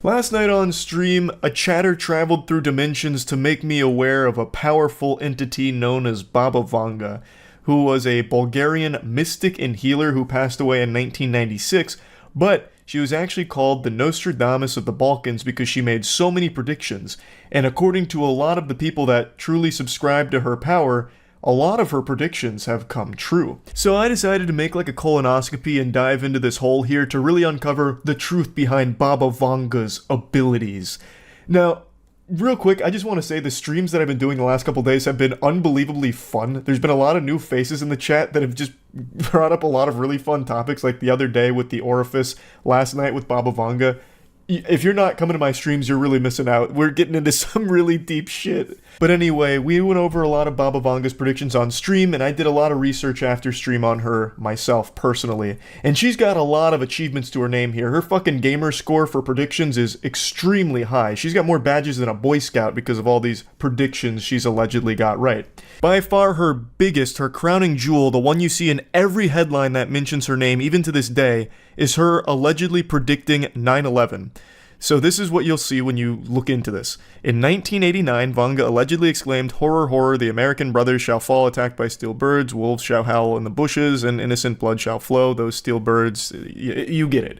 Last night on stream, a chatter traveled through dimensions to make me aware of a powerful entity known as Baba Vanga, who was a Bulgarian mystic and healer who passed away in 1996, but she was actually called the Nostradamus of the Balkans because she made so many predictions, and according to a lot of the people that truly subscribe to her power, a lot of her predictions have come true. So I decided to make like a colonoscopy and dive into this hole here to really uncover the truth behind Baba Vanga's abilities. Now, real quick, I just want to say the streams that I've been doing the last couple days have been unbelievably fun. There's been a lot of new faces in the chat that have just brought up a lot of really fun topics, like the other day with the orifice, last night with Baba Vanga. If you're not coming to my streams, you're really missing out. We're getting into some really deep shit. But anyway, we went over a lot of Baba Vanga's predictions on stream, and I did a lot of research after stream on her myself, personally. And she's got a lot of achievements to her name here. Her fucking gamer score for predictions is extremely high. She's got more badges than a Boy Scout because of all these predictions she's allegedly got right. By far her biggest, her crowning jewel, the one you see in every headline that mentions her name, even to this day, is her allegedly predicting 9/11. So this is what you'll see when you look into this. In 1989, Vanga allegedly exclaimed, "Horror, horror, the American brothers shall fall attacked by steel birds, wolves shall howl in the bushes, and innocent blood shall flow, those steel birds," you get it.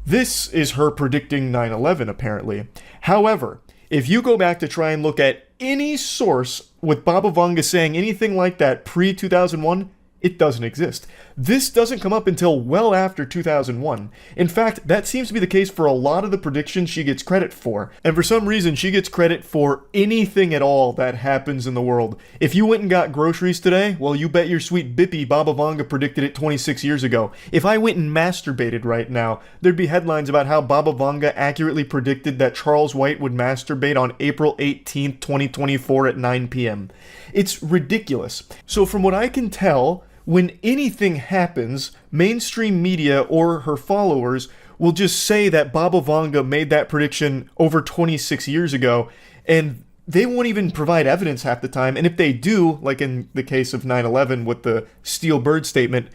This is her predicting 9/11, apparently. However, if you go back to try and look at any source with Baba Vanga saying anything like that pre-2001, it doesn't exist. This doesn't come up until well after 2001. In fact, that seems to be the case for a lot of the predictions she gets credit for. And for some reason, she gets credit for anything at all that happens in the world. If you went and got groceries today, well, you bet your sweet bippy Baba Vanga predicted it 26 years ago. If I went and masturbated right now, there'd be headlines about how Baba Vanga accurately predicted that Charles White would masturbate on April 18th, 2024 at 9 p.m. It's ridiculous. So from what I can tell, when anything happens, mainstream media or her followers will just say that Baba Vanga made that prediction over 26 years ago, and they won't even provide evidence half the time. And if they do, like in the case of 9/11 with the steel bird statement,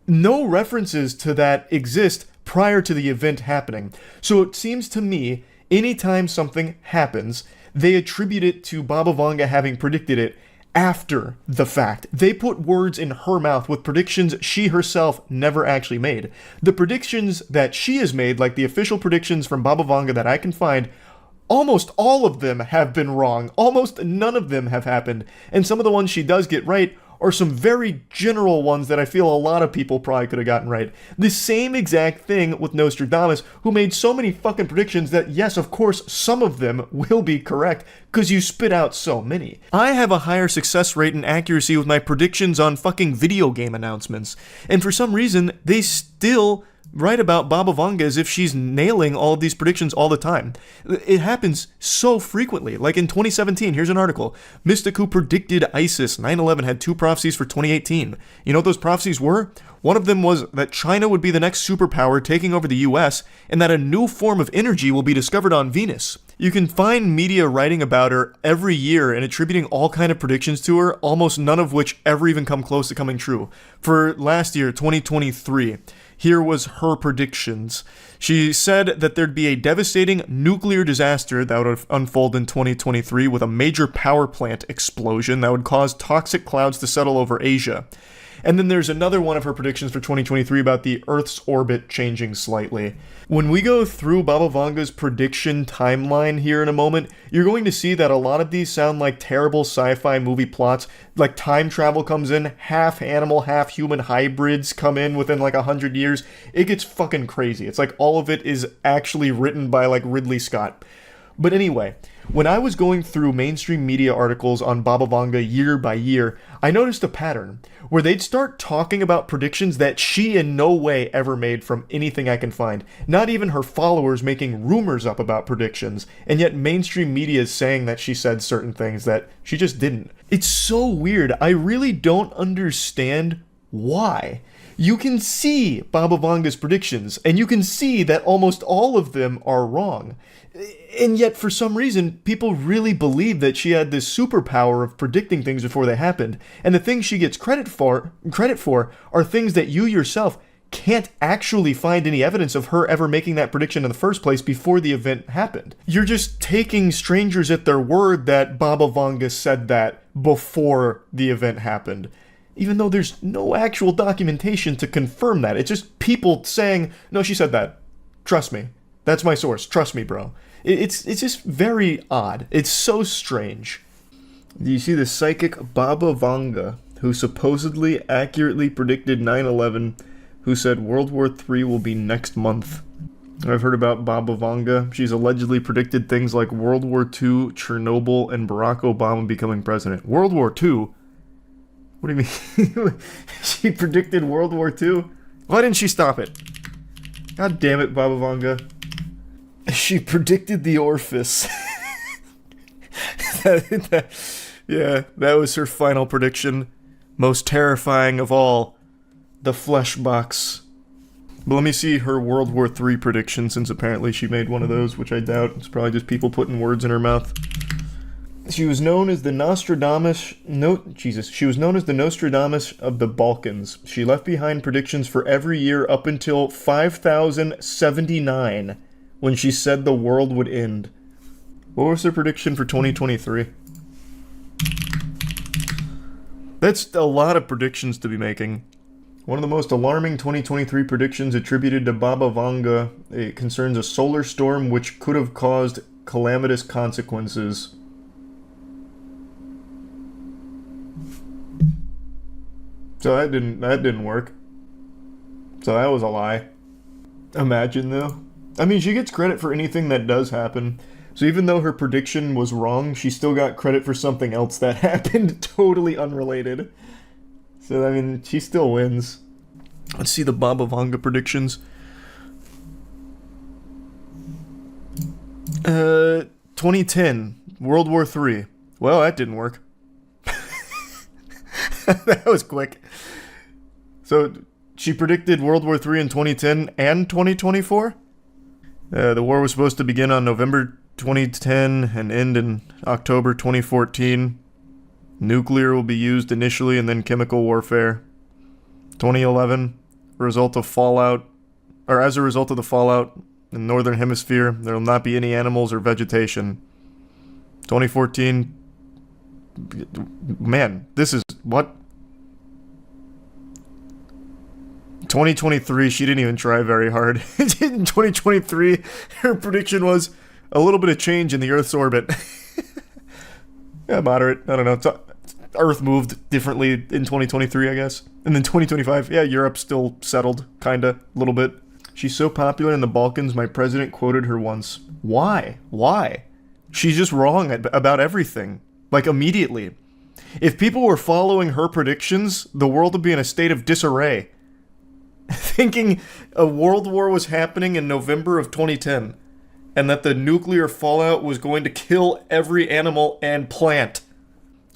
no references to that exist prior to the event happening. So it seems to me, anytime something happens, they attribute it to Baba Vanga having predicted it after the fact. They put words in her mouth with predictions she herself never actually made. The predictions that she has made, like the official predictions from Baba Vanga that I can find, almost all of them have been wrong. Almost none of them have happened. And some of the ones she does get right are some very general ones that I feel a lot of people probably could have gotten right. The same exact thing with Nostradamus, who made so many fucking predictions that, yes, of course, some of them will be correct, because you spit out so many. I have a higher success rate and accuracy with my predictions on fucking video game announcements, and for some reason, they still write about Baba Vanga as if she's nailing all of these predictions all the time. It happens so frequently. Like in 2017, here's an article. Mystic who predicted ISIS 9/11 had 2 prophecies for 2018. You know what those prophecies were? One of them was that China would be the next superpower taking over the US, and that a new form of energy will be discovered on Venus. You can find media writing about her every year and attributing all kind of predictions to her, almost none of which ever even come close to coming true. For last year, 2023, here was her predictions. She said that there'd be a devastating nuclear disaster that would unfold in 2023 with a major power plant explosion that would cause toxic clouds to settle over Asia. And then there's another one of her predictions for 2023 about the Earth's orbit changing slightly. When we go through Baba Vanga's prediction timeline here in a moment, you're going to see that a lot of these sound like terrible sci-fi movie plots. Like time travel comes in, half animal, half human hybrids come in within like 100 years. It gets fucking crazy. It's like all of it is actually written by like Ridley Scott. But anyway, when I was going through mainstream media articles on Baba Vanga year by year, I noticed a pattern where they'd start talking about predictions that she in no way ever made from anything I can find. Not even her followers making rumors up about predictions, and yet mainstream media is saying that she said certain things that she just didn't. It's so weird. I really don't understand why. You can see Baba Vanga's predictions, and you can see that almost all of them are wrong. And yet, for some reason, people really believe that she had this superpower of predicting things before they happened. And the things she gets credit for are things that you yourself can't actually find any evidence of her ever making that prediction in the first place before the event happened. You're just taking strangers at their word that Baba Vanga said that before the event happened, even though there's no actual documentation to confirm that. It's just people saying, no, she said that. Trust me. That's my source. Trust me, bro. It's just very odd. It's so strange. Do you see the psychic Baba Vanga, who supposedly accurately predicted 9/11, who said World War III will be next month? I've heard about Baba Vanga. She's allegedly predicted things like World War II, Chernobyl, and Barack Obama becoming president. World War II? What do you mean? She predicted World War II? Why didn't she stop it? God damn it, Baba Vanga. She predicted the orifice. Yeah, that was her final prediction. Most terrifying of all, the flesh box. But let me see her World War III prediction, since apparently she made one of those, which I doubt. It's probably just people putting words in her mouth. She was known as the Nostradamus. She was known as the Nostradamus of the Balkans. She left behind predictions for every year up until 5079, when she said the world would end. What was her prediction for 2023? That's a lot of predictions to be making. One of the most alarming 2023 predictions attributed to Baba Vanga concerns a solar storm which could have caused calamitous consequences. So that didn't work. So that was a lie. Imagine though. I mean, she gets credit for anything that does happen. So even though her prediction was wrong, she still got credit for something else that happened totally unrelated. So, I mean, she still wins. Let's see the Baba Vanga predictions. 2010, World War III. Well, that didn't work. That was quick. So, she predicted World War III in 2010 and 2024? The war was supposed to begin on November 2010 and end in October 2014. Nuclear will be used initially and then chemical warfare. 2011, as a result of the fallout in the Northern Hemisphere, there will not be any animals or vegetation. 2014, man, this is, what? 2023, she didn't even try very hard. In 2023, her prediction was a little bit of change in the Earth's orbit. Yeah, moderate. I don't know. Earth moved differently in 2023, I guess. And then 2025, yeah, Europe's still settled, kinda, a little bit. She's so popular in the Balkans, my president quoted her once. Why? Why? She's just wrong about everything. Like, immediately. If people were following her predictions, the world would be in a state of disarray. Thinking a world war was happening in November of 2010, and that the nuclear fallout was going to kill every animal and plant.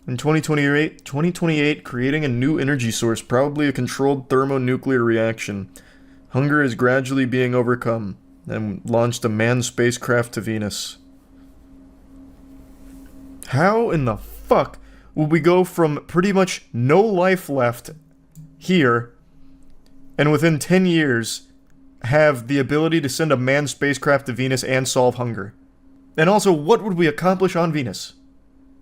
In 2028, creating a new energy source, probably a controlled thermonuclear reaction. Hunger is gradually being overcome, and launched a manned spacecraft to Venus. How in the fuck would we go from pretty much no life left here, and within 10 years, have the ability to send a manned spacecraft to Venus and solve hunger? And also, what would we accomplish on Venus?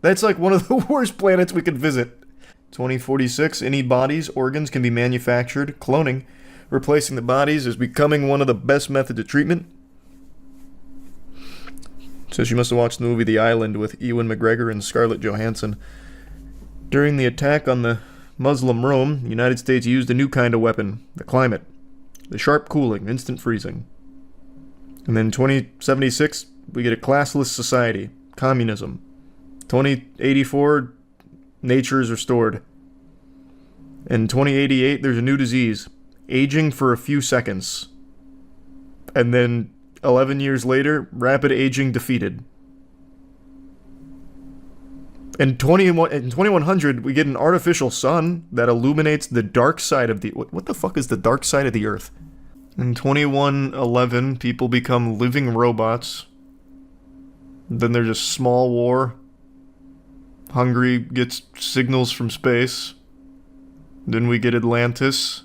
That's like one of the worst planets we could visit. 2046, any bodies, organs can be manufactured. Cloning. Replacing the bodies is becoming one of the best methods of treatment. So she must have watched the movie The Island with Ewan McGregor and Scarlett Johansson. During the attack on the Muslim Rome, the United States used a new kind of weapon, the climate. The sharp cooling, instant freezing. And then 2076, we get a classless society, communism. 2084, nature is restored. In 2088, there's a new disease, aging for a few seconds. And then 11 years later, rapid aging defeated. In 2100, we get an artificial sun that illuminates the dark side of the... What the fuck is the dark side of the Earth? In 2111, people become living robots. Then there's a small war. Hungary gets signals from space. Then we get Atlantis.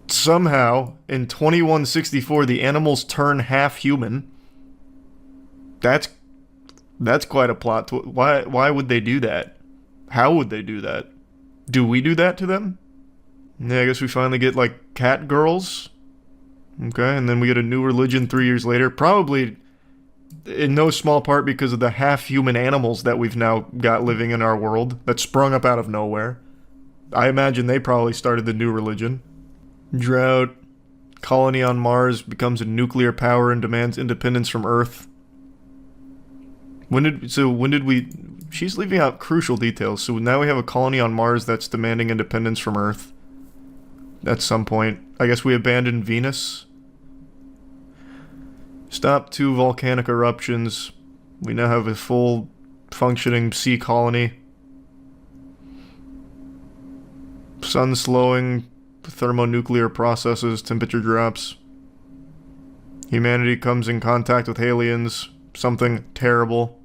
Somehow, in 2164, the animals turn half human. That's that's quite a plot. Why would they do that? How would they do that? Do we do that to them? Yeah, I guess we finally get like cat girls. Okay, and then we get a new religion 3 years later. Probably in no small part because of the half-human animals that we've now got living in our world that sprung up out of nowhere. I imagine they probably started the new religion. Drought. Colony on Mars becomes a nuclear power and demands independence from Earth. When did we... She's leaving out crucial details. So now we have a colony on Mars that's demanding independence from Earth. At some point. I guess we abandoned Venus. Stop 2 volcanic eruptions. We now have a full functioning sea colony. Sun slowing, thermonuclear processes, temperature drops. Humanity comes in contact with aliens. Something terrible.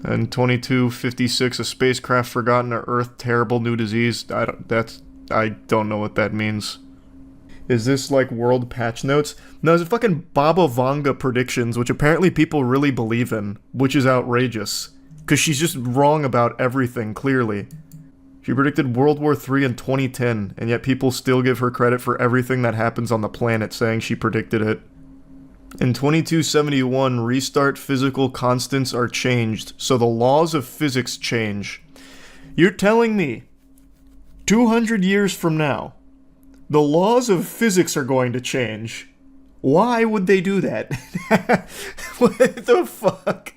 And 2256, a spacecraft forgotten at Earth, terrible new disease. I don't know what that means. Is this like world patch notes? No, it's fucking Baba Vanga predictions, which apparently people really believe in, which is outrageous. Because she's just wrong about everything, clearly. She predicted World War III in 2010, and yet people still give her credit for everything that happens on the planet, saying she predicted it. In 2271, restart physical constants are changed, so the laws of physics change. You're telling me, 200 years from now, the laws of physics are going to change. Why would they do that? What the fuck?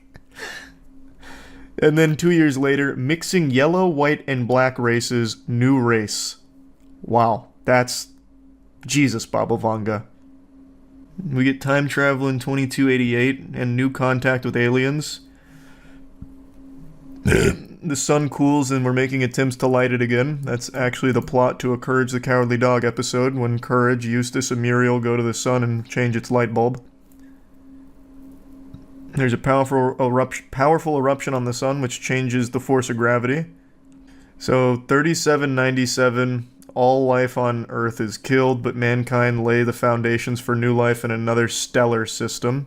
And then 2 years later, mixing yellow, white, and black races, new race. Wow, that's... Jesus, Baba Vanga. We get time travel in 2288 and new contact with aliens. The sun cools and we're making attempts to light it again. That's actually the plot to a Courage the Cowardly Dog episode, when Courage, Eustace, and Muriel go to the sun and change its light bulb. There's a powerful eruption on the sun which changes the force of gravity. So 3797, all life on Earth is killed, but mankind lay the foundations for new life in another stellar system.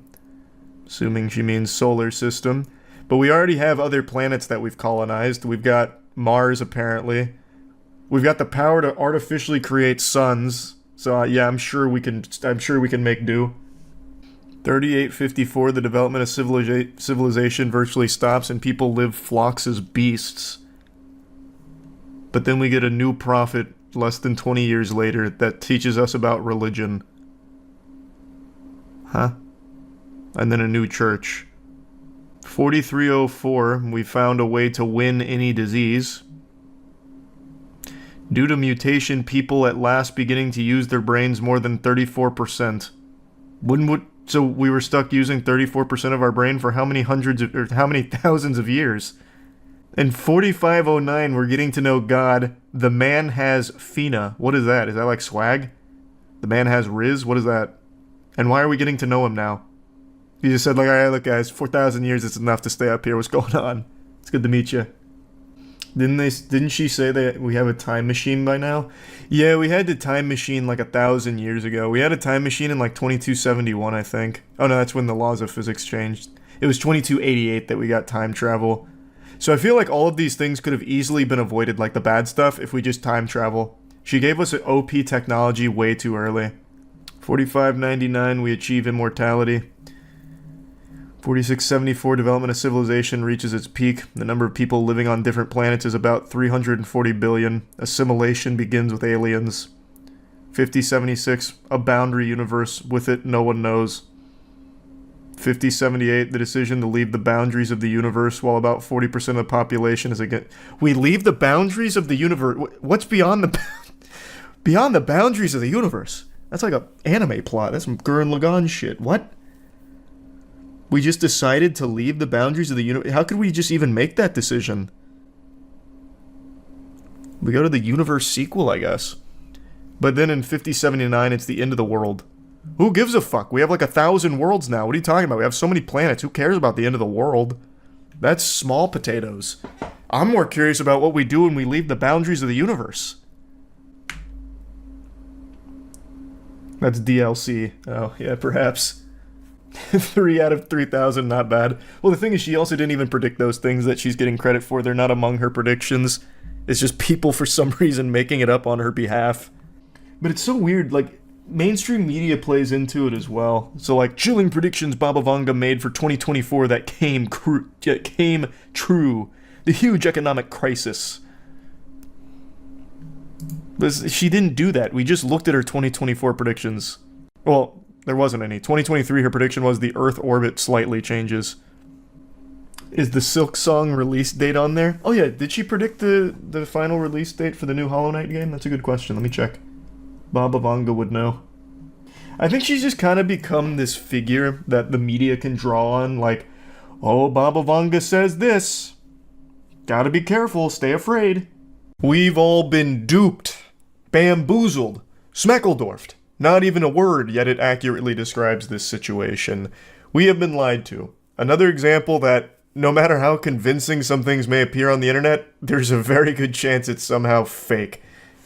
Assuming she means solar system. But we already have other planets that we've colonized. We've got Mars, apparently. We've got the power to artificially create suns. So yeah, I'm sure we can make do. 3854, the development of civilization virtually stops and people live flocks as beasts. But then we get a new prophet less than 20 years later that teaches us about religion. Huh? And then a new church. 4304, we found a way to win any disease. Due to mutation, people at last beginning to use their brains more than 34%. So we were stuck using 34% of our brain for how many thousands of years? In 4509, we're getting to know God. The man has Fina. What is that? Is that like swag? The man has Riz? What is that? And why are we getting to know him now? He just said, like, alright, look guys, 4,000 years is enough to stay up here. What's going on? It's good to meet you. Didn't she say that we have a time machine by now? Yeah, we had the time machine like 1,000 years ago. We had a time machine in like 2271, I think. Oh no, that's when the laws of physics changed. It was 2288 that we got time travel. So I feel like all of these things could have easily been avoided, like the bad stuff, if we just time travel. She gave us an OP technology way too early. 4599, we achieve immortality. 4674, development of civilization reaches its peak. The number of people living on different planets is about 340 billion. Assimilation begins with aliens. 5076, a boundary universe. With it, no one knows. 5078, the decision to leave the boundaries of the universe while about 40% of the population is against... We leave the boundaries of the universe? What's beyond the... beyond the boundaries of the universe? That's like an anime plot. That's some Gurren Lagann shit. What? We just decided to leave the boundaries of the universe? How could we just even make that decision? We go to the universe sequel, I guess. But then in 5079, it's the end of the world. Who gives a fuck? We have like 1,000 worlds now. What are you talking about? We have so many planets. Who cares about the end of the world? That's small potatoes. I'm more curious about what we do when we leave the boundaries of the universe. That's DLC. Oh, yeah, perhaps. 3 out of 3,000, not bad. Well, the thing is, she also didn't even predict those things that she's getting credit for. They're not among her predictions. It's just people, for some reason, making it up on her behalf. But it's so weird, like, mainstream media plays into it as well. So, like, chilling predictions Baba Vanga made for 2024 that came true. The huge economic crisis. But she didn't do that. We just looked at her 2024 predictions. Well, there wasn't any. 2023, her prediction was the Earth orbit slightly changes. Is the Silk Song release date on there? Oh yeah, did she predict the final release date for the new Hollow Knight game? That's a good question. Let me check. Baba Vanga would know. I think she's just kind of become this figure that the media can draw on, like, oh, Baba Vanga says this. Gotta be careful, stay afraid. We've all been duped, bamboozled, smeckledorfed. Not even a word, yet it accurately describes this situation. We have been lied to. Another example that, no matter how convincing some things may appear on the internet, there's a very good chance it's somehow fake.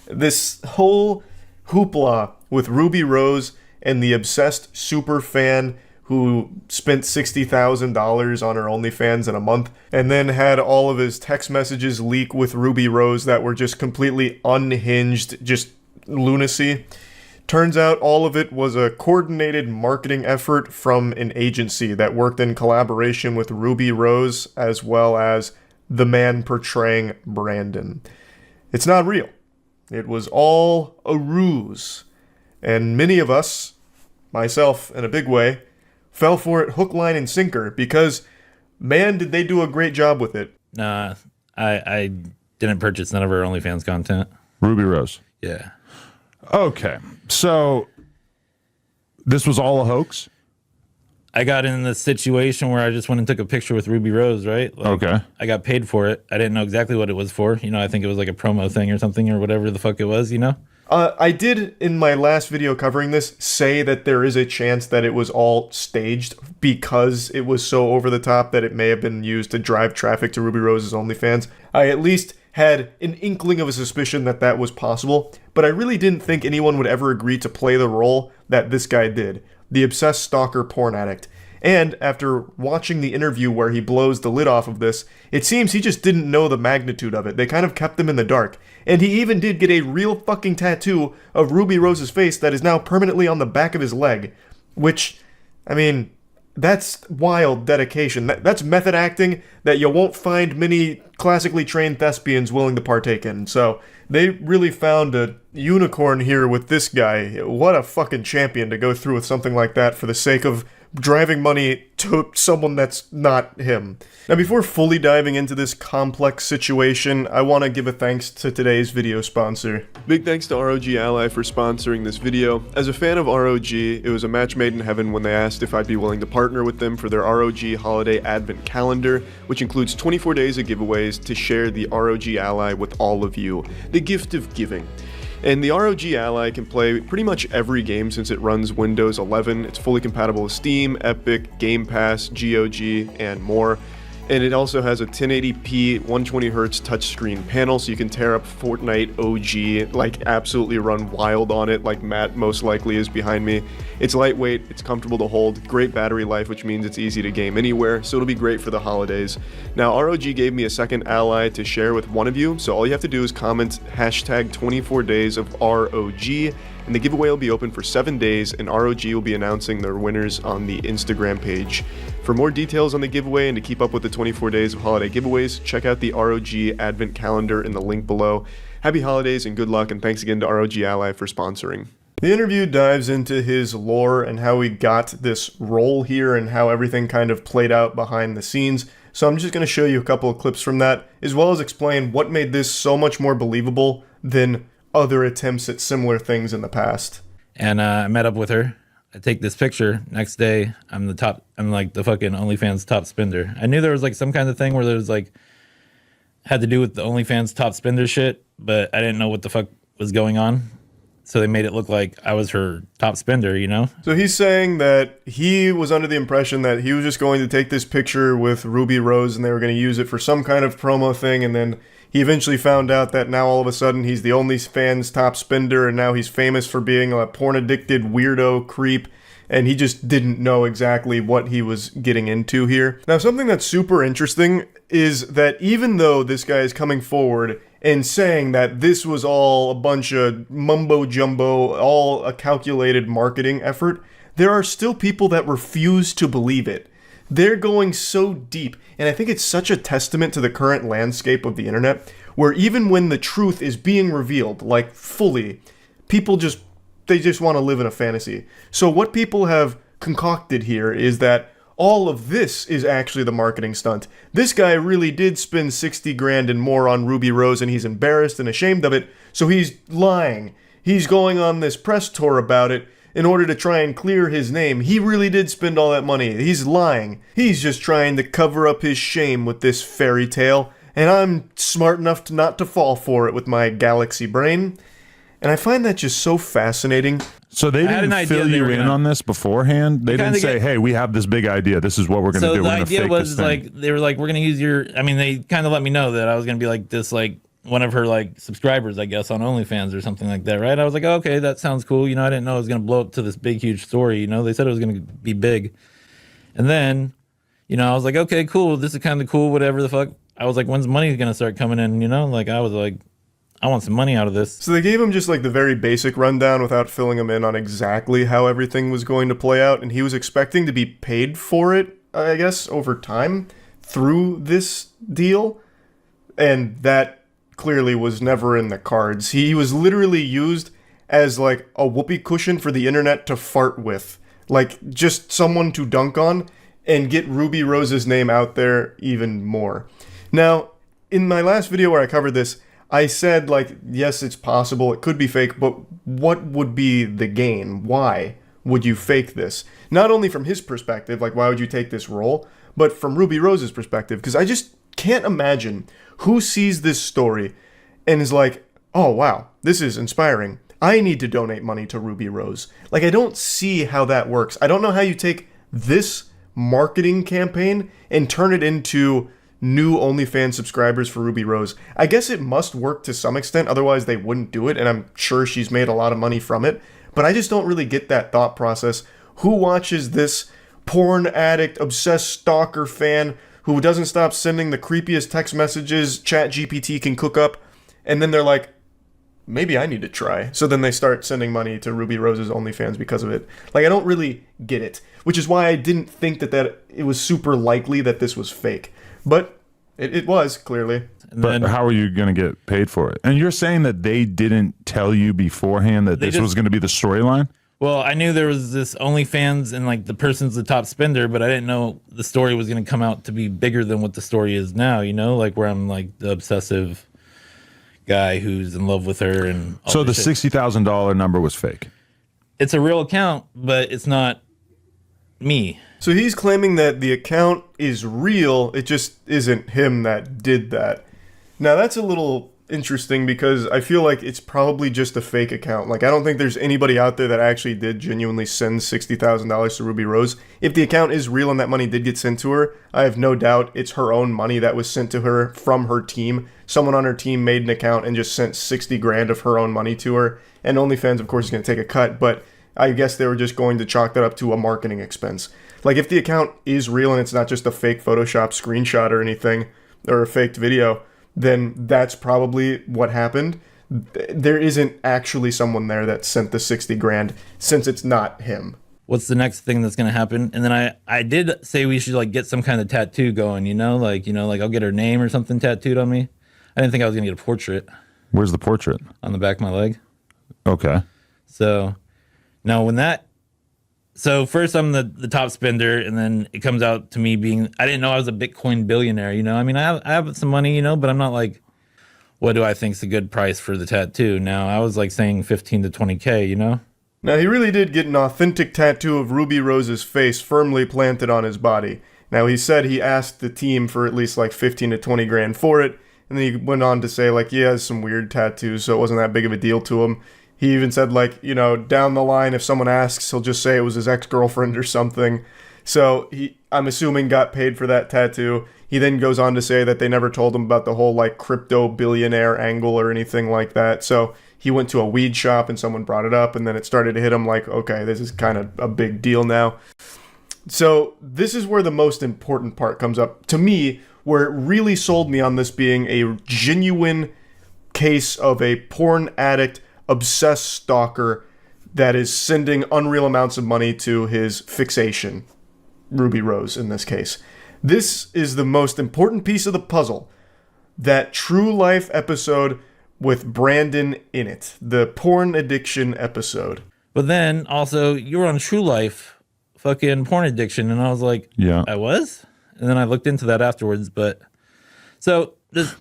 This whole hoopla with Ruby Rose and the obsessed super fan who spent $60,000 on her OnlyFans in a month, and then had all of his text messages leak with Ruby Rose that were just completely unhinged, just lunacy. Turns out all of it was a coordinated marketing effort from an agency that worked in collaboration with Ruby Rose as well as the man portraying Brandon. It's not real. It was all a ruse. And many of us, myself in a big way, fell for it hook, line, and sinker because, man, did they do a great job with it. Nah, I didn't purchase none of her OnlyFans content. Ruby Rose. Yeah. Okay, so this was all a hoax? I got in the situation where I just went and took a picture with Ruby Rose, right? Like, okay. I got paid for it. I didn't know exactly what it was for. You know, I think it was like a promo thing or something or whatever the fuck it was, you know? I did, in my last video covering this, say that there is a chance that it was all staged because it was so over the top that it may have been used to drive traffic to Ruby Rose's OnlyFans. I at least had an inkling of a suspicion that that was possible, but I really didn't think anyone would ever agree to play the role that this guy did, the obsessed stalker porn addict. And after watching the interview where he blows the lid off of this, it seems he just didn't know the magnitude of it. They kind of kept him in the dark. And he even did get a real fucking tattoo of Ruby Rose's face that is now permanently on the back of his leg. Which, I mean, that's wild dedication. That's method acting that you won't find many classically trained thespians willing to partake in. So they really found a unicorn here with this guy. What a fucking champion to go through with something like that for the sake of driving money to someone that's not him. Now, before fully diving into this complex situation, I want to give a thanks to today's video sponsor. Big thanks to ROG Ally for sponsoring this video. As a fan of ROG, it was a match made in heaven when they asked if I'd be willing to partner with them for their ROG Holiday Advent Calendar, which includes 24 days of giveaways to share the ROG Ally with all of you. The gift of giving. And the ROG Ally can play pretty much every game since it runs Windows 11. It's fully compatible with Steam, Epic, Game Pass, GOG, and more. And it also has a 1080p 120Hz touchscreen panel, so you can tear up Fortnite OG, like absolutely run wild on it, like Matt most likely is behind me. It's lightweight, it's comfortable to hold, great battery life, which means it's easy to game anywhere, so it'll be great for the holidays. Now, ROG gave me a second ally to share with one of you, so all you have to do is comment hashtag 24 days of ROG, and the giveaway will be open for 7 days, and ROG will be announcing their winners on the Instagram page. For more details on the giveaway and to keep up with the 24 days of holiday giveaways, check out the ROG Advent Calendar in the link below. Happy holidays and good luck, and thanks again to ROG Ally for sponsoring. The interview dives into his lore and how he got this role here and how everything kind of played out behind the scenes. So I'm just going to show you a couple of clips from that, as well as explain what made this so much more believable than other attempts at similar things in the past. And I met up with her. I take this picture. Next day, I'm like the fucking OnlyFans top spender. I knew there was like some kind of thing where there was like, had to do with the OnlyFans top spender shit, but I didn't know what the fuck was going on. so they made it look like I was her top spender, you know? So he's saying that he was under the impression that he was just going to take this picture with Ruby Rose and they were going to use it for some kind of promo thing, and then he eventually found out that now all of a sudden he's the OnlyFans top spender, and now he's famous for being a porn-addicted weirdo creep, and he just didn't know exactly what he was getting into here. Now, something that's super interesting is that even though this guy is coming forward and saying that this was all a bunch of mumbo-jumbo, all a calculated marketing effort, there are still people that refuse to believe it. They're going so deep, and I think it's such a testament to the current landscape of the internet, where even when the truth is being revealed, like fully, people just want to live in a fantasy. So what people have concocted here is that all of this is actually the marketing stunt. This guy really did spend 60 grand and more on Ruby Rose, and he's embarrassed and ashamed of it, so he's lying. He's going on this press tour about it in order to try and clear his name. He really did spend all that money. He's lying. He's just trying to cover up his shame with this fairy tale, and I'm smart enough to not to fall for it with my galaxy brain. And I find that just so fascinating. So they didn't fill you in on this beforehand? They didn't say, hey, we have this big idea. This is what we're going to do. We're going to fake this thing. So the idea was like, they were like, we're going to use your, I mean, they kind of let me know that I was going to be like this, like one of her like subscribers, I guess, on OnlyFans or something like that, right? I was like, oh, okay, that sounds cool. You know, I didn't know it was going to blow up to this big, huge story. You know, they said it was going to be big. And then, you know, I was like, okay, cool. This is kind of cool, whatever the fuck. I was like, when's money going to start coming in? You know, like I was like, I want some money out of this. So they gave him just like the very basic rundown without filling him in on exactly how everything was going to play out, and he was expecting to be paid for it, I guess, over time through this deal, and that clearly was never in the cards. He was literally used as like a whoopee cushion for the internet to fart with, like just someone to dunk on and get Ruby Rose's name out there even more. Now, in my last video where I covered this, I said, like, yes, it's possible, it could be fake, but what would be the gain? Why would you fake this? Not only from his perspective, like, why would you take this role, but from Ruby Rose's perspective, because I just can't imagine who sees this story and is like, oh, wow, this is inspiring. I need to donate money to Ruby Rose. Like, I don't see how that works. I don't know how you take this marketing campaign and turn it into new OnlyFans subscribers for Ruby Rose. I guess it must work to some extent, otherwise they wouldn't do it, and I'm sure she's made a lot of money from it, but I just don't really get that thought process. Who watches this porn addict, obsessed stalker fan who doesn't stop sending the creepiest text messages ChatGPT can cook up, and then they're like, maybe I need to try. So then they start sending money to Ruby Rose's OnlyFans because of it. Like, I don't really get it, which is why I didn't think that it was super likely that this was fake. But it was, clearly. But how are you going to get paid for it? And you're saying that they didn't tell you beforehand that this was going to be the storyline? Well, I knew there was this OnlyFans and like the person's the top spender, but I didn't know the story was going to come out to be bigger than what the story is now, you know? Like where I'm like the obsessive guy who's in love with her. And so the $60,000 number was fake? It's a real account, but it's not me. So he's claiming that the account is real, it just isn't him that did that. Now that's a little interesting because I feel like it's probably just a fake account. Like, I don't think there's anybody out there that actually did genuinely send $60,000 to Ruby Rose. If the account is real and that money did get sent to her, I have no doubt it's her own money that was sent to her from her team. Someone on her team made an account and just sent 60 grand of her own money to her. And OnlyFans, of course, is going to take a cut, but I guess they were just going to chalk that up to a marketing expense. Like, if the account is real and it's not just a fake Photoshop screenshot or anything, or a faked video, then that's probably what happened. There isn't actually someone there that sent the 60 grand since it's not him. What's the next thing that's going to happen? And then I did say we should like get some kind of tattoo going, you know, like I'll get her name or something tattooed on me. I didn't think I was going to get a portrait. Where's the portrait? On the back of my leg. Okay. So now so first I'm the top spender, and then it comes out to me being, I didn't know I was a Bitcoin billionaire, you know? I mean, I have some money, you know, but I'm not like, what do I think's a good price for the tattoo? Now, I was like saying 15 to 20K, you know? Now, he really did get an authentic tattoo of Ruby Rose's face firmly planted on his body. Now, he said he asked the team for at least like 15 to 20 grand for it, and then he went on to say, like, he has some weird tattoos, so it wasn't that big of a deal to him. He even said, like, you know, down the line, if someone asks, he'll just say it was his ex-girlfriend or something. So he, I'm assuming, got paid for that tattoo. He then goes on to say that they never told him about the whole, like, crypto billionaire angle or anything like that. So he went to a weed shop and someone brought it up, and then it started to hit him like, okay, this is kind of a big deal now. So this is where the most important part comes up to me, where it really sold me on this being a genuine case of a porn addict, obsessed stalker that is sending unreal amounts of money to his fixation, Ruby Rose in this case. This is the most important piece of the puzzle. That true life episode with Brandon in it. The porn addiction episode. But then also you were on True Life fucking porn addiction, and I was like, Yeah. I was? And then I looked into that afterwards, but so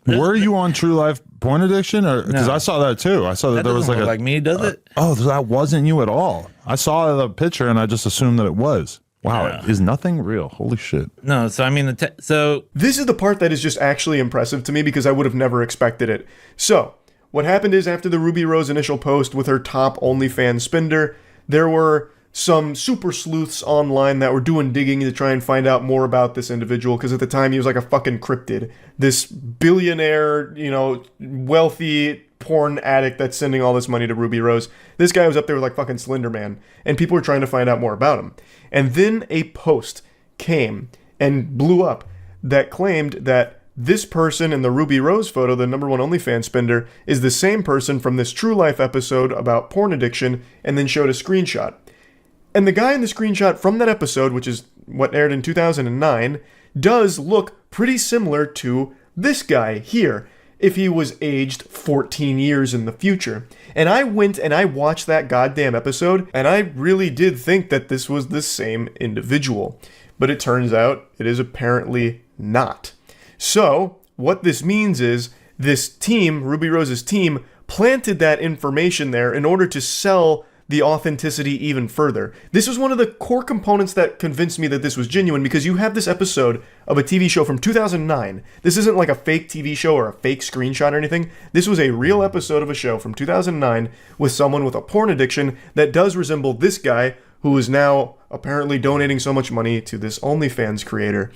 were you on True Life porn addiction? Or because No. I saw that too. I saw that there was doesn't like look like me, does it? Oh, that wasn't you at all. I saw the picture and I just assumed that it was. Wow, Yeah. is nothing real? Holy shit. No, so I mean so This is the part that is just actually impressive to me because I would have never expected it. So, what happened is after the Ruby Rose initial post with her top OnlyFans spender, there were some super sleuths online that were doing digging to try and find out more about this individual, because at the time he was like a fucking cryptid. This billionaire, you know, wealthy porn addict that's sending all this money to Ruby Rose. This guy was up there with like fucking Slender Man, and people were trying to find out more about him. And then a post came and blew up that claimed that this person in the Ruby Rose photo, the #1 OnlyFans spender, is the same person from this True Life episode about porn addiction, and then showed a screenshot. And the guy in the screenshot from that episode, which is what aired in 2009, does look pretty similar to this guy here, if he was aged 14 years in the future. And I went and I watched that goddamn episode, and I really did think that this was the same individual. But it turns out it is apparently not. So, what this means is this team, Ruby Rose's team, planted that information there in order to sell the authenticity even further. This was one of the core components that convinced me that this was genuine, because you have this episode of a TV show from 2009. This isn't like a fake TV show or a fake screenshot or anything. This was a real episode of a show from 2009 with someone with a porn addiction that does resemble this guy, who is now apparently donating so much money to this OnlyFans creator.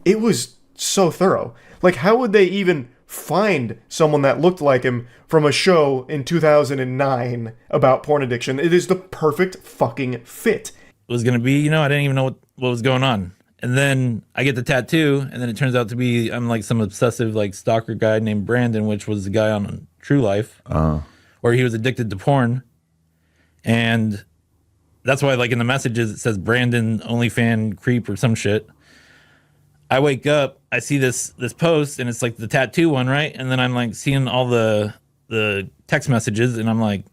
It was so thorough. Like, how would they even find someone that looked like him from a show in 2009 about porn addiction? It is the perfect fucking fit. was going to be, you know, I didn't even know what was going on. And then I get the tattoo, and then it turns out to be, I'm like some obsessive like stalker guy named Brandon, which was the guy on True Life, where he was addicted to porn. And that's why, like, in the messages it says Brandon OnlyFan creep or some shit. I wake up, I see this post, and it's like the tattoo one, right? And then I'm like seeing all the text messages, and I'm like,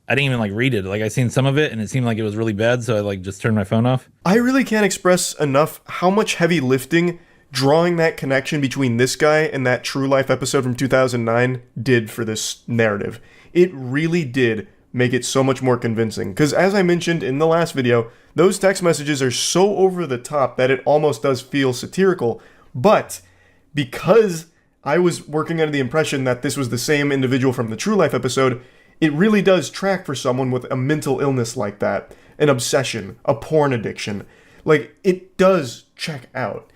I didn't even like read it. Like, I seen some of it, and it seemed like it was really bad, so I like just turned my phone off. I really can't express enough how much heavy lifting drawing that connection between this guy and that True Life episode from 2009 did for this narrative. It really did make it so much more convincing. Because as I mentioned in the last video, those text messages are so over the top that it almost does feel satirical. But because I was working under the impression that this was the same individual from the True Life episode, it really does track for someone with a mental illness like that, an obsession, a porn addiction. Like, it does check out.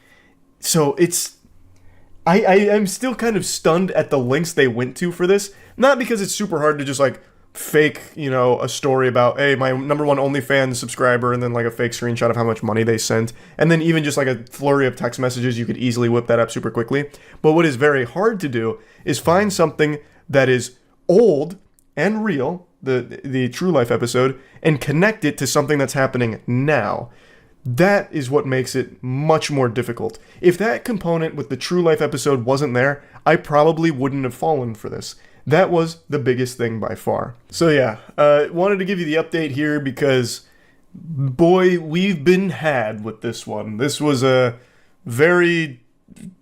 So it's... I'm still kind of stunned at the lengths they went to for this. Not because it's super hard to just, like, fake, you know, a story about, hey, my #1 OnlyFans subscriber, and then like a fake screenshot of how much money they sent, and then even just like a flurry of text messages, you could easily whip that up super quickly. But what is very hard to do is find something that is old and real, the True Life episode, and connect it to something that's happening now. That is what makes it much more difficult. If that component with the True Life episode wasn't there, I probably wouldn't have fallen for this. That was the biggest thing by far. So yeah, wanted to give you the update here because, boy, we've been had with this one. This was a very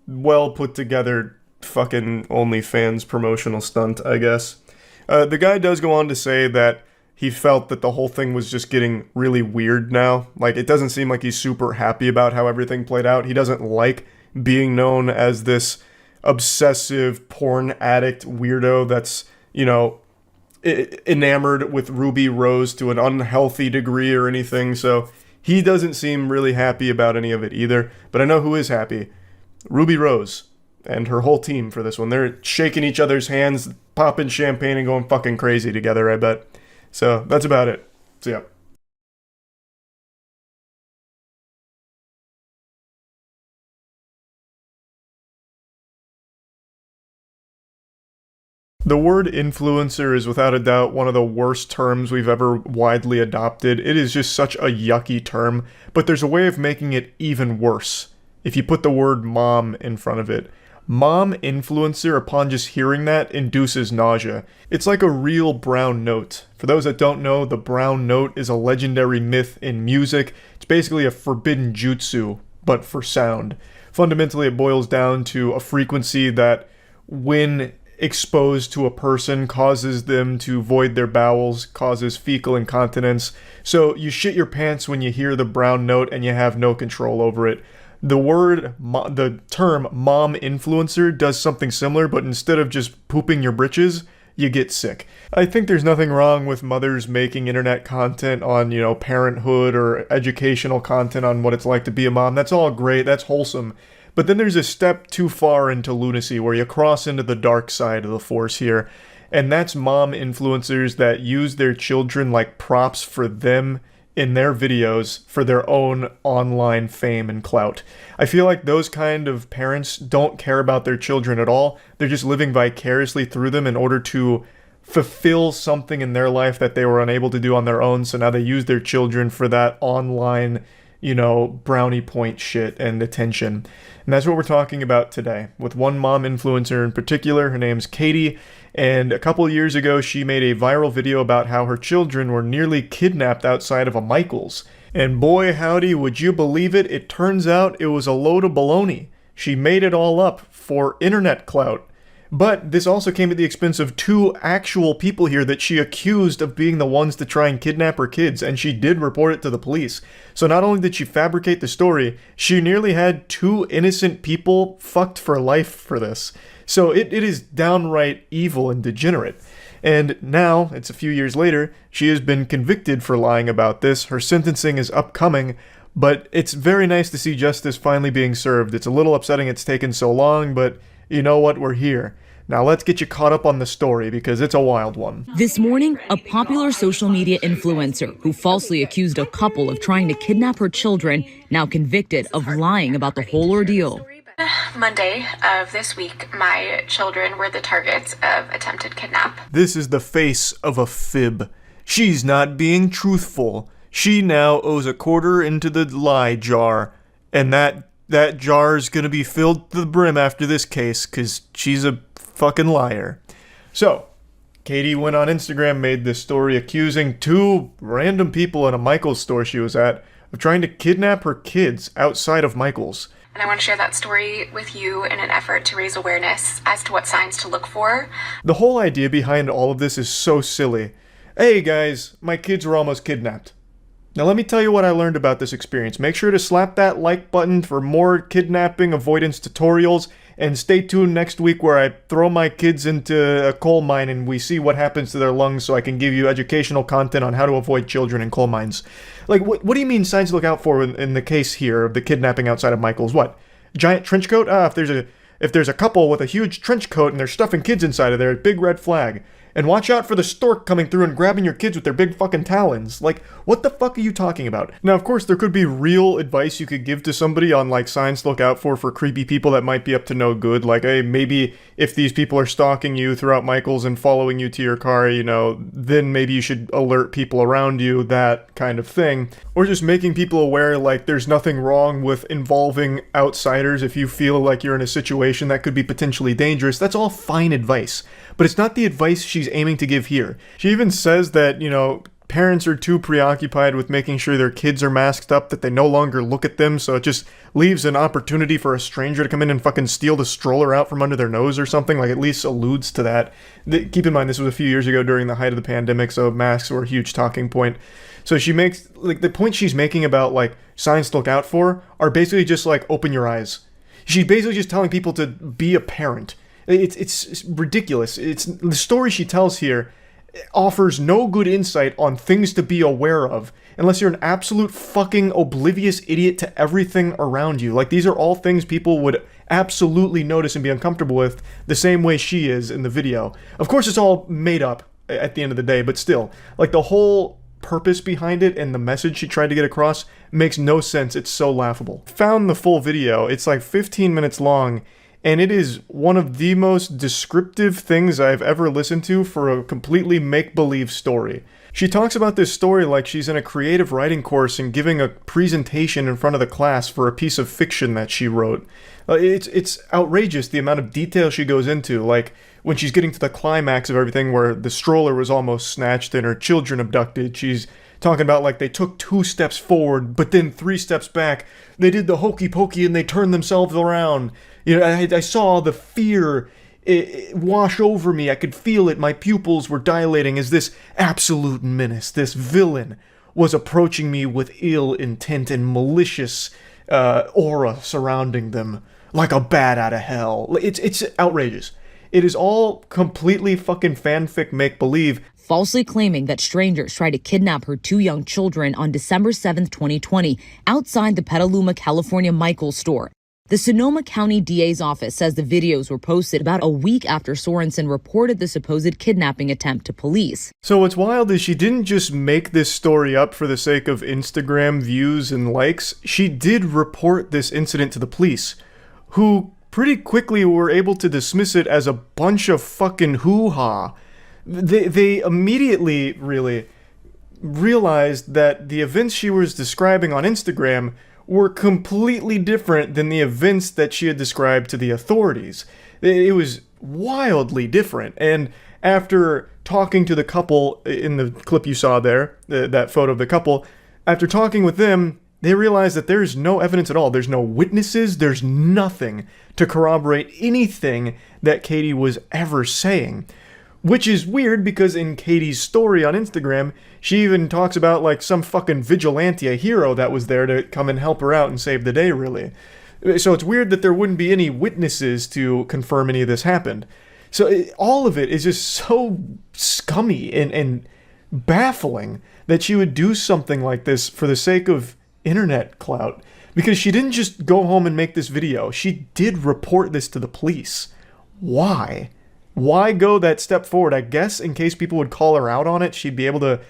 well put together fucking OnlyFans promotional stunt, I guess. The guy does go on to say that he felt that the whole thing was just getting really weird now. Like, it doesn't seem like he's super happy about how everything played out. He doesn't like being known as this obsessive porn addict weirdo that's, you know, enamored with Ruby Rose to an unhealthy degree or anything, so he doesn't seem really happy about any of it either. But I know who is happy. Ruby Rose and her whole team for this one. They're shaking each other's hands, popping champagne, and going fucking crazy together, I bet. So that's about it. So yeah. The word influencer is without a doubt one of the worst terms we've ever widely adopted. It is just such a yucky term, but there's a way of making it even worse if you put the word mom in front of it. Mom influencer, upon just hearing that, induces nausea. It's like a real brown note. For those that don't know, the brown note is a legendary myth in music. It's basically a forbidden jutsu, but for sound. Fundamentally, it boils down to a frequency that, when exposed to a person, causes them to void their bowels, causes fecal incontinence. So you shit your pants when you hear the brown note and you have no control over it. The term mom influencer does something similar, but instead of just pooping your britches, you get sick. I think there's nothing wrong with mothers making internet content on, parenthood or educational content on what it's like to be a mom. That's all great. That's wholesome. But then there's a step too far into lunacy where you cross into the dark side of the force here. And that's mom influencers that use their children like props for them in their videos for their own online fame and clout. I feel like those kind of parents don't care about their children at all. They're just living vicariously through them in order to fulfill something in their life that they were unable to do on their own. So now they use their children for that online, brownie point shit and attention. And that's what we're talking about today, with one mom influencer in particular. Her name's Katie, and a couple years ago, she made a viral video about how her children were nearly kidnapped outside of a Michael's. And boy howdy, would you believe it, it turns out it was a load of baloney. She made it all up for internet clout. But this also came at the expense of two actual people here that she accused of being the ones to try and kidnap her kids, and she did report it to the police. So not only did she fabricate the story, she nearly had two innocent people fucked for life for this. So it is downright evil and degenerate. And now, it's a few years later, she has been convicted for lying about this. Her sentencing is upcoming, but it's very nice to see justice finally being served. It's a little upsetting it's taken so long, but you know what? We're here. Now let's get you caught up on the story because it's a wild one. This morning, a popular social media influencer who falsely accused a couple of trying to kidnap her children, now convicted of lying about the whole ordeal. Monday of this week, my children were the targets of attempted kidnap. This is the face of a fib. She's not being truthful. She now owes a quarter into the lie jar, and that jar's gonna be filled to the brim after this case, because she's a fucking liar. So, Katie went on Instagram, made this story accusing two random people in a Michael's store she was at of trying to kidnap her kids outside of Michael's. And I want to share that story with you in an effort to raise awareness as to what signs to look for. The whole idea behind all of this is so silly. Hey guys, my kids were almost kidnapped. Now let me tell you what I learned about this experience. Make sure to slap that like button for more kidnapping avoidance tutorials, and stay tuned next week where I throw my kids into a coal mine and we see what happens to their lungs so I can give you educational content on how to avoid children in coal mines. Like, what do you mean signs to look out for in the case here of the kidnapping outside of Michael's? What? Giant trench coat? If there's a couple with a huge trench coat and they're stuffing kids inside of there, big red flag. And watch out for the stork coming through and grabbing your kids with their big fucking talons. Like, what the fuck are you talking about? Now, of course, there could be real advice you could give to somebody on, like, signs to look out for creepy people that might be up to no good. Like, hey, maybe if these people are stalking you throughout Michael's and following you to your car, then maybe you should alert people around you, that kind of thing. Or just making people aware, like, there's nothing wrong with involving outsiders if you feel like you're in a situation that could be potentially dangerous. That's all fine advice. But it's not the advice she's aiming to give here. She even says that, parents are too preoccupied with making sure their kids are masked up that they no longer look at them, so it just leaves an opportunity for a stranger to come in and fucking steal the stroller out from under their nose or something. Like, at least alludes to that. Keep in mind, this was a few years ago during the height of the pandemic, so masks were a huge talking point. So she makes, like, the point she's making about, like, signs to look out for are basically just, like, open your eyes. She's basically just telling people to be a parent. It's ridiculous. It's the story she tells here. offers no good insight on things to be aware of unless you're an absolute fucking oblivious idiot to everything around you. Like, these are all things people would absolutely notice and be uncomfortable with the same way she is in the video. Of course, it's all made up at the end of the day, but still, like, the whole purpose behind it and the message she tried to get across makes no sense. It's so laughable. Found the full video. It's like 15 minutes long, and it is one of the most descriptive things I've ever listened to for a completely make-believe story. She talks about this story like she's in a creative writing course and giving a presentation in front of the class for a piece of fiction that she wrote. It's outrageous the amount of detail she goes into, like when she's getting to the climax of everything where the stroller was almost snatched and her children abducted. She's talking about like they took 2 steps forward, but then 3 steps back. They did the hokey pokey and they turned themselves around. You know, I saw the fear wash over me. I could feel it. My pupils were dilating as this absolute menace, this villain, was approaching me with ill intent and malicious aura surrounding them, like a bat out of hell. It's outrageous. It is all completely fucking fanfic make-believe. Falsely claiming that strangers tried to kidnap her 2 young children on December 7th, 2020, outside the Petaluma, California Michaels store. The Sonoma County DA's office says the videos were posted about a week after Sorensen reported the supposed kidnapping attempt to police. So what's wild is she didn't just make this story up for the sake of Instagram views and likes. She did report this incident to the police, who pretty quickly were able to dismiss it as a bunch of fucking hoo-ha. They immediately really realized that the events she was describing on Instagram were completely different than the events that she had described to the authorities. It was wildly different. And after talking to the couple in the clip you saw there, that photo of the couple, after talking with them, they realized that there's no evidence at all. There's no witnesses. There's nothing to corroborate anything that Katie was ever saying. Which is weird because in Katie's story on Instagram, she even talks about like some fucking vigilante, a hero that was there to come and help her out and save the day, really. So it's weird that there wouldn't be any witnesses to confirm any of this happened. So all of it is just so scummy and baffling that she would do something like this for the sake of internet clout. Because she didn't just go home and make this video. She did report this to the police. Why? Why go that step forward? I guess in case people would call her out on it, she'd be able to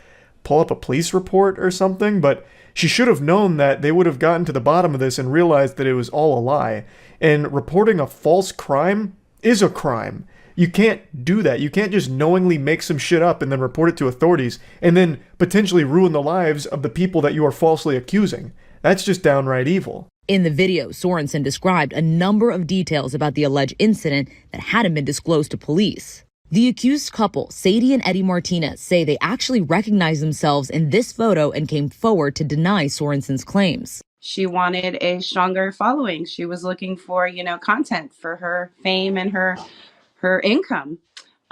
pull up a police report or something, but she should have known that they would have gotten to the bottom of this and realized that it was all a lie. And reporting a false crime is a crime. You can't do that. You can't just knowingly make some shit up and then report it to authorities and then potentially ruin the lives of the people that you are falsely accusing. That's just downright evil. In the video, Sorensen described a number of details about the alleged incident that hadn't been disclosed to police. The accused couple, Sadie and Eddie Martinez, say they actually recognized themselves in this photo and came forward to deny Sorensen's claims. She wanted a stronger following. She was looking for, content for her fame and her income.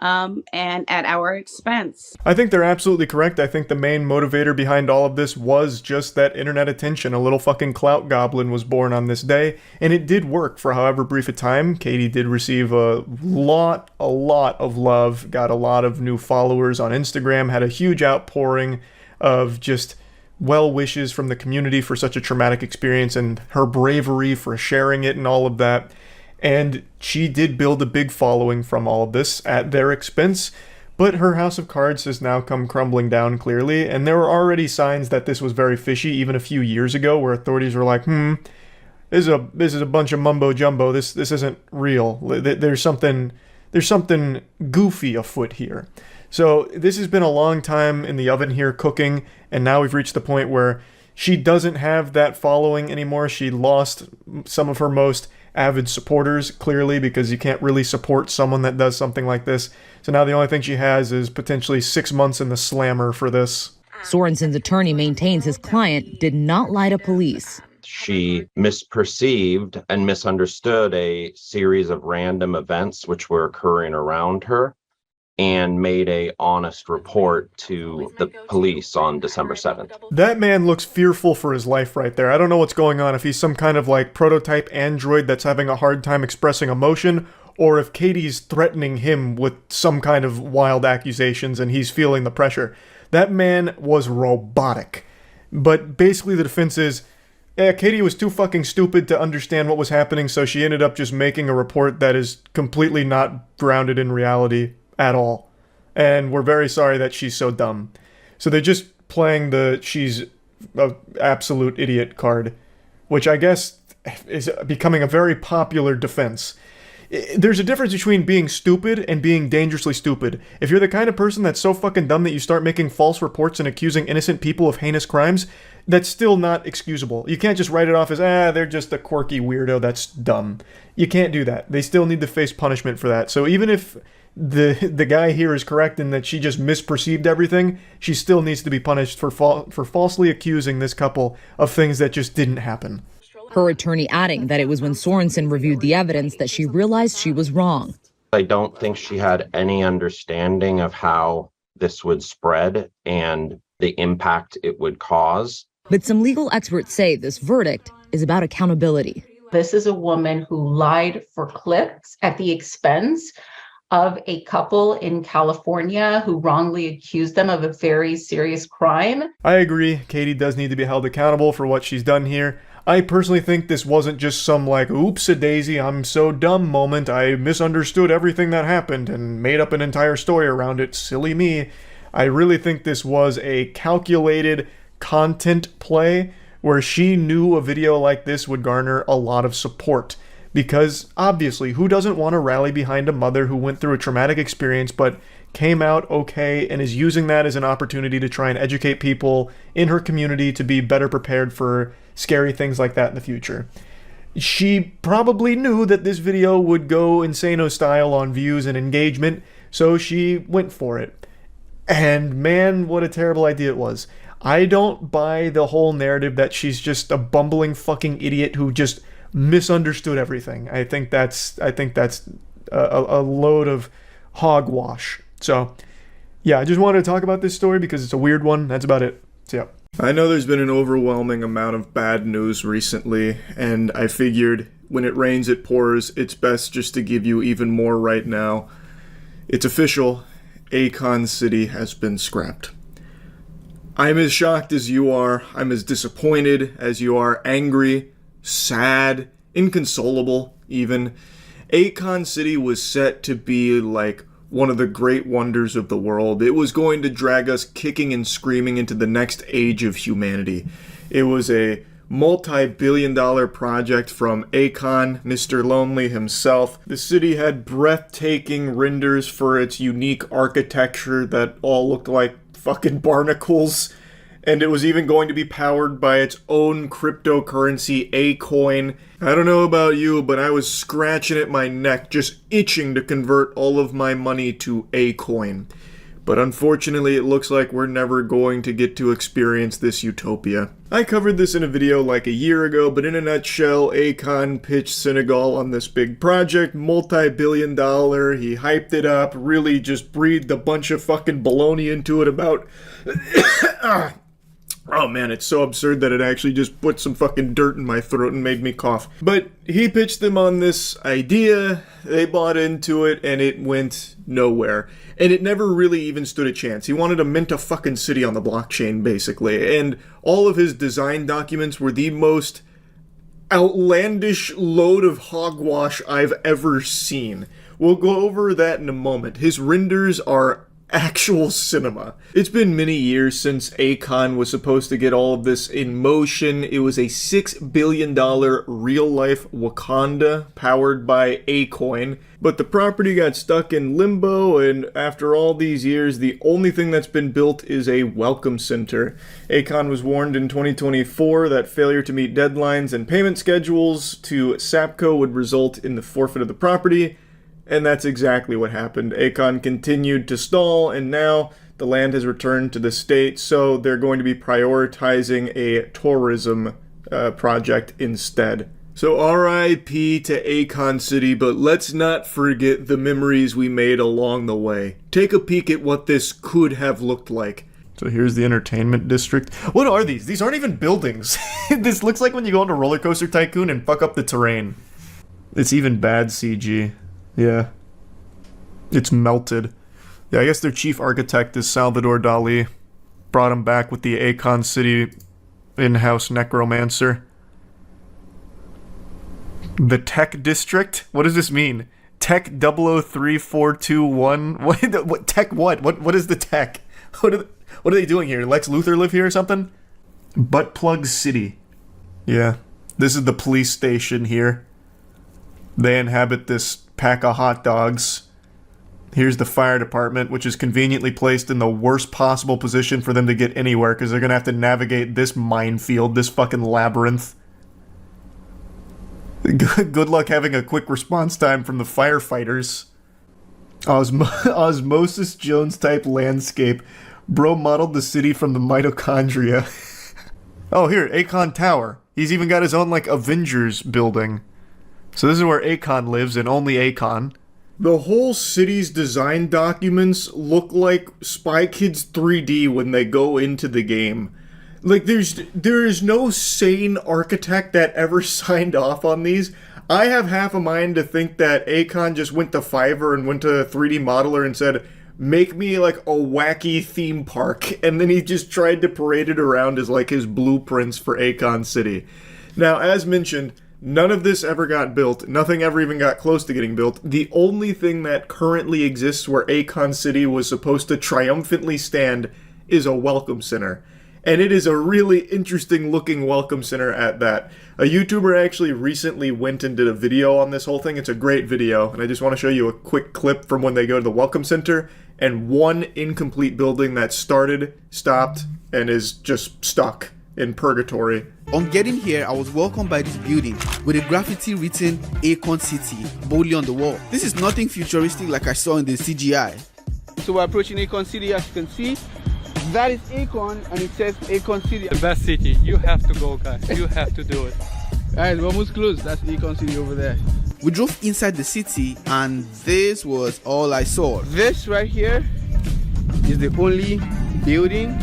And at our expense. I think they're absolutely correct. I think the main motivator behind all of this was just that internet attention. A little fucking clout goblin was born on this day, and it did work for however brief a time. Katie did receive a lot of love, got a lot of new followers on Instagram, had a huge outpouring of just well wishes from the community for such a traumatic experience and her bravery for sharing it and all of that. And she did build a big following from all of this at their expense, but her house of cards has now come crumbling down clearly, and there were already signs that this was very fishy even a few years ago where authorities were like, this is a bunch of mumbo jumbo, this isn't real, there's something goofy afoot here. So this has been a long time in the oven here cooking, and now we've reached the point where she doesn't have that following anymore. She lost some of her most avid supporters, clearly, because you can't really support someone that does something like this. So now the only thing she has is potentially 6 months in the slammer for this. Sorensen's attorney maintains his client did not lie to police. She misperceived and misunderstood a series of random events which were occurring around her and made a honest report to the police on December 7th. That man looks fearful for his life right there. I don't know what's going on, if he's some kind of like prototype android that's having a hard time expressing emotion, or if Katie's threatening him with some kind of wild accusations and he's feeling the pressure. That man was robotic. But basically the defense is, Katie was too fucking stupid to understand what was happening, so she ended up just making a report that is completely not grounded in reality at all. And we're very sorry that she's so dumb. So they're just playing the she's an absolute idiot card, which I guess is becoming a very popular defense. There's a difference between being stupid and being dangerously stupid. If you're the kind of person that's so fucking dumb that you start making false reports and accusing innocent people of heinous crimes, that's still not excusable. You can't just write it off as, they're just a quirky weirdo that's dumb. You can't do that. They still need to face punishment for that. So even if the guy here is correct in that she just misperceived everything, she still needs to be punished for falsely accusing this couple of things that just didn't happen. Her attorney adding that it was when Sorensen reviewed the evidence that she realized she was wrong. I don't think she had any understanding of how this would spread and the impact it would cause. But some legal experts say this verdict is about accountability. This is a woman who lied for clicks at the expense of a couple in California who wrongly accused them of a very serious crime. I agree. Katie does need to be held accountable for what she's done here. I personally think this wasn't just some oops-a-daisy, I'm so dumb moment, I misunderstood everything that happened and made up an entire story around it, silly me. I really think this was a calculated content play where she knew a video like this would garner a lot of support. Because, obviously, who doesn't want to rally behind a mother who went through a traumatic experience but came out okay and is using that as an opportunity to try and educate people in her community to be better prepared for scary things like that in the future. She probably knew that this video would go insano style on views and engagement, so she went for it. And man, what a terrible idea it was. I don't buy the whole narrative that she's just a bumbling fucking idiot who just misunderstood everything. I think that's a load of hogwash. So, yeah, I just wanted to talk about this story because it's a weird one. That's about it. So, yeah. I know there's been an overwhelming amount of bad news recently, and I figured when it rains it pours, it's best just to give you even more right now. It's official. Akon City has been scrapped. I'm as shocked as you are. I'm as disappointed as you are. Angry, sad, inconsolable even. Akon City was set to be like one of the great wonders of the world. It was going to drag us kicking and screaming into the next age of humanity. It was a multi-billion-dollar project from Akon, Mr. Lonely himself. The city had breathtaking renders for its unique architecture that all looked like fucking barnacles. And it was even going to be powered by its own cryptocurrency, Akoin. I don't know about you, but I was scratching at my neck, just itching to convert all of my money to Akoin. But unfortunately, it looks like we're never going to get to experience this utopia. I covered this in a video like a year ago, but in a nutshell, Akon pitched Senegal on this big project, multi-billion dollar, he hyped it up, really just breathed a bunch of fucking baloney into it about... Oh man, it's so absurd that it actually just put some fucking dirt in my throat and made me cough. But he pitched them on this idea, they bought into it, and it went nowhere. And it never really even stood a chance. He wanted to mint a fucking city on the blockchain, basically. And all of his design documents were the most outlandish load of hogwash I've ever seen. We'll go over that in a moment. His renders are actual cinema. It's been many years since Akon was supposed to get all of this in motion. It was a $6 billion real-life Wakanda powered by Akoin, but the property got stuck in limbo, and after all these years, the only thing that's been built is a welcome center. Akon was warned in 2024 that failure to meet deadlines and payment schedules to Sapco would result in the forfeit of the property. And that's exactly what happened. Akon continued to stall, and now the land has returned to the state, so they're going to be prioritizing a tourism project instead. So R.I.P. to Akon City, but let's not forget the memories we made along the way. Take a peek at what this could have looked like. So here's the entertainment district. What are these? These aren't even buildings. This looks like when you go into Roller Coaster Tycoon and fuck up the terrain. It's even bad CG. Yeah. It's melted. Yeah, I guess their chief architect is Salvador Dali. Brought him back with the Akon City in-house necromancer. The Tech District? What does this mean? Tech 003421? What tech what? What is the tech? What are they doing here? Lex Luthor live here or something? Butt Plug City. Yeah. This is the police station here. They inhabit this pack of hot dogs. Here's the fire department, which is conveniently placed in the worst possible position for them to get anywhere, because they're going to have to navigate this minefield, this fucking labyrinth. Good luck having a quick response time from the firefighters. Osmosis Jones type landscape. Bro modeled the city from the mitochondria. Oh, here, Akon Tower. He's even got his own, like, Avengers building. So this is where Akon lives, and only Akon. The whole city's design documents look like Spy Kids 3D when they go into the game. Like, there is no sane architect that ever signed off on these. I have half a mind to think that Akon just went to Fiverr and went to a 3D modeler and said, make me like a wacky theme park, and then he just tried to parade it around as like his blueprints for Akon City. Now, as mentioned, none of this ever got built. Nothing ever even got close to getting built. The only thing that currently exists where Akon City was supposed to triumphantly stand is a welcome center. And it is a really interesting looking welcome center at that. A YouTuber actually recently went and did a video on this whole thing. It's a great video, and I just want to show you a quick clip from when they go to the welcome center and one incomplete building that started, stopped, and is just stuck in purgatory. On getting here, I was welcomed by this building with a graffiti written Akon City boldly on the wall. This is nothing futuristic like I saw in the CGI. So we're approaching Akon City, as you can see. That is Akon, and it says Akon City. The best city. You have to go, guys. You have to do it. Alright, we're almost close. That's Akon City over there. We drove inside the city, and this was all I saw. This right here is the only building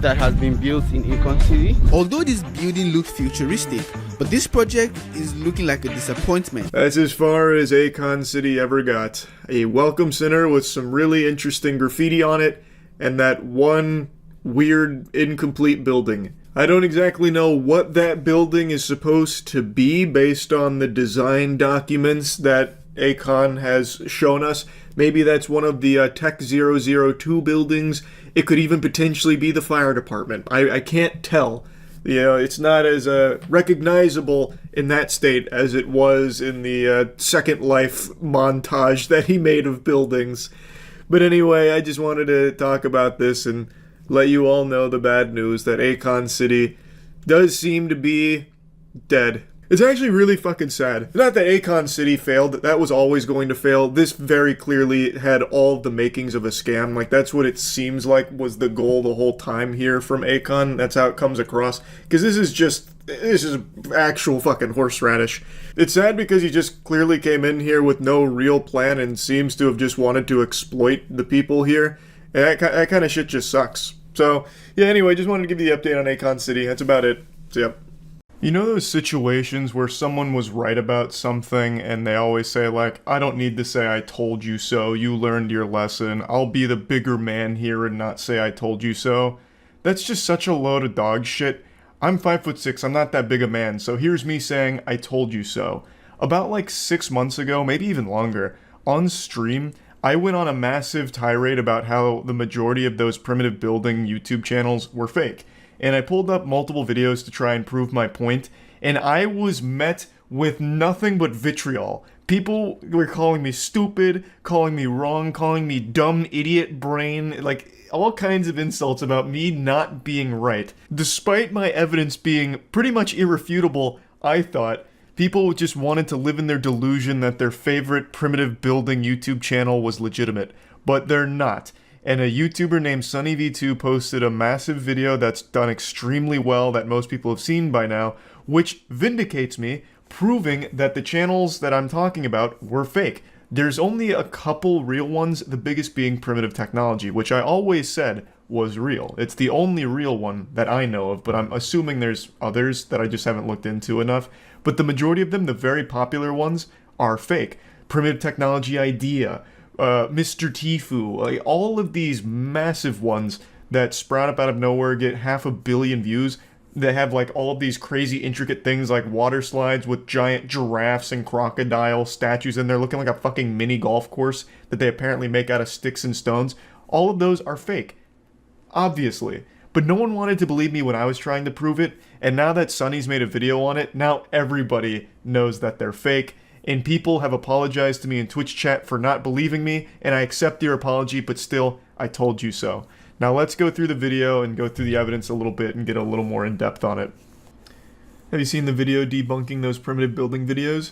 that has been built in Akon City. Although this building looks futuristic, but this project is looking like a disappointment. That's as far as Akon City ever got. A welcome center with some really interesting graffiti on it, and that one weird, incomplete building. I don't exactly know what that building is supposed to be based on the design documents that Akon has shown us. Maybe that's one of the Tech 002 buildings. It could even potentially be the fire department. I can't tell. You know, it's not as recognizable in that state as it was in the Second Life montage that he made of buildings. But anyway, I just wanted to talk about this and let you all know the bad news that Akon City does seem to be dead. It's actually really fucking sad. Not that Akon City failed, that was always going to fail. This very clearly had all the makings of a scam. Like, that's what it seems like was the goal the whole time here from Akon. That's how it comes across. Because this is actual fucking horseradish. It's sad because he just clearly came in here with no real plan and seems to have just wanted to exploit the people here. And that kind of shit just sucks. So, yeah, anyway, just wanted to give you the update on Akon City. That's about it. So, yep. You know those situations where someone was right about something and they always say, like, I don't need to say I told you so, you learned your lesson, I'll be the bigger man here and not say I told you so? That's just such a load of dog shit. I'm 5'6", I'm not that big a man, so here's me saying I told you so. About like 6 months ago, maybe even longer, on stream, I went on a massive tirade about how the majority of those primitive building YouTube channels were fake. And I pulled up multiple videos to try and prove my point, and I was met with nothing but vitriol. People were calling me stupid, calling me wrong, calling me dumb idiot brain, like all kinds of insults about me not being right. Despite my evidence being pretty much irrefutable, I thought, people just wanted to live in their delusion that their favorite primitive building YouTube channel was legitimate, but they're not. And a YouTuber named SunnyV2 posted a massive video that's done extremely well that most people have seen by now, which vindicates me, proving that the channels that I'm talking about were fake. There's only a couple real ones, the biggest being Primitive Technology, which I always said was real. It's the only real one that I know of, but I'm assuming there's others that I just haven't looked into enough. But the majority of them, the very popular ones, are fake. Primitive Technology Idea, Mr. Tifu, like all of these massive ones that sprout up out of nowhere, get 500 million views. They have like all of these crazy intricate things like water slides with giant giraffes and crocodile statues in there looking like a fucking mini golf course that they apparently make out of sticks and stones. All of those are fake. Obviously. But no one wanted to believe me when I was trying to prove it, and now that Sunny's made a video on it, now everybody knows that they're fake, and people have apologized to me in Twitch chat for not believing me, and I accept your apology, but still, I told you so. Now let's go through the video and go through the evidence a little bit and get a little more in depth on it. Have you seen the video debunking those primitive building videos?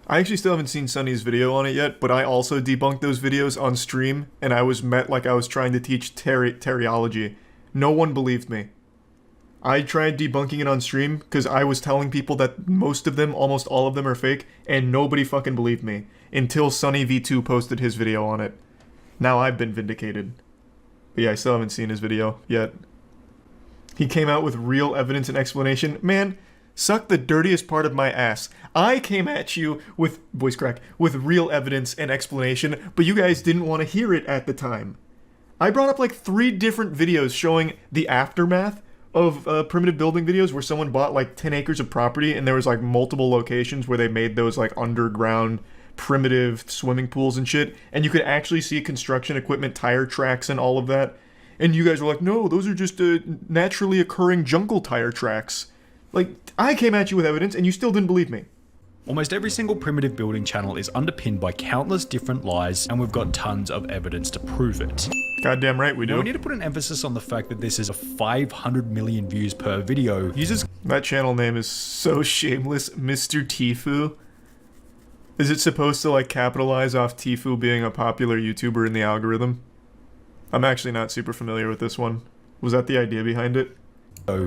I actually still haven't seen Sunny's video on it yet, but I also debunked those videos on stream, and I was met like I was trying to teach teriology. No one believed me. I tried debunking it on stream because I was telling people that most of them, almost all of them, are fake, and nobody fucking believed me until Sunny V2 posted his video on it. Now I've been vindicated. But yeah, I still haven't seen his video yet. He came out with real evidence and explanation. Man, suck the dirtiest part of my ass. I came at you with, voice crack, with real evidence and explanation, but you guys didn't want to hear it at the time. I brought up like 3 different videos showing the aftermath of primitive building videos where someone bought like 10 acres of property and there was like multiple locations where they made those like underground primitive swimming pools and shit, and you could actually see construction equipment, tire tracks and all of that. And you guys were like, no, those are just naturally occurring jungle tire tracks. Like, I came at you with evidence and you still didn't believe me. Almost every single primitive building channel is underpinned by countless different lies, and we've got tons of evidence to prove it. Goddamn right we do. Now, we need to put an emphasis on the fact that this is a 500 million views per video. Users. That channel name is so shameless, Mr. Tifu. Is it supposed to like capitalize off Tifu being a popular YouTuber in the algorithm? I'm actually not super familiar with this one. Was that the idea behind it?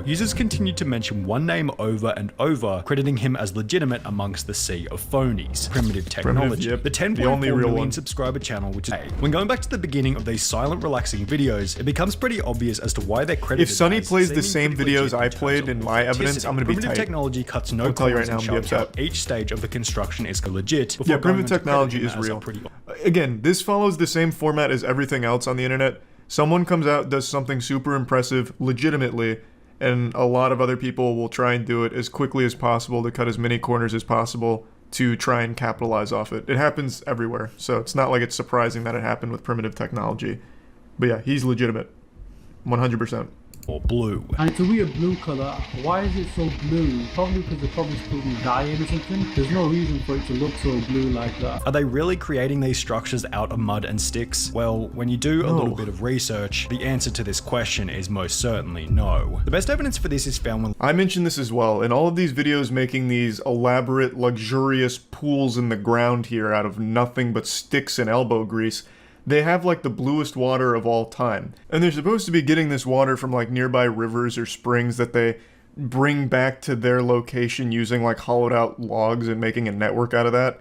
Users continued to mention one name over and over, crediting him as legitimate amongst the sea of phonies. Primitive Technology, yep. The 10.4 million subscriber channel, which is when going back to the beginning of these silent, relaxing videos, it becomes pretty obvious as to why they're credited. If Sunny plays the same videos I played in my evidence, I'm gonna be tight. Primitive Technology cuts no corners and shows how each stage of the construction is legit. Yeah, Primitive Technology is real. Again, this follows the same format as everything else on the internet. Someone comes out, does something super impressive, legitimately, and a lot of other people will try and do it as quickly as possible to cut as many corners as possible to try and capitalize off it. It happens everywhere, so it's not like it's surprising that it happened with Primitive Technology. But yeah, he's legitimate. 100%. Or blue. And to be a blue color, why is it so blue? Probably because they're probably spilling dye in or something. There's no reason for it to look so blue like that. Are they really creating these structures out of mud and sticks? Well, when you do a little bit of research, the answer to this question is most certainly no. The best evidence for this is found when I mentioned this as well. In all of these videos making these elaborate, luxurious pools in the ground here out of nothing but sticks and elbow grease, they have like the bluest water of all time. And they're supposed to be getting this water from like nearby rivers or springs that they bring back to their location using like hollowed out logs and making a network out of that.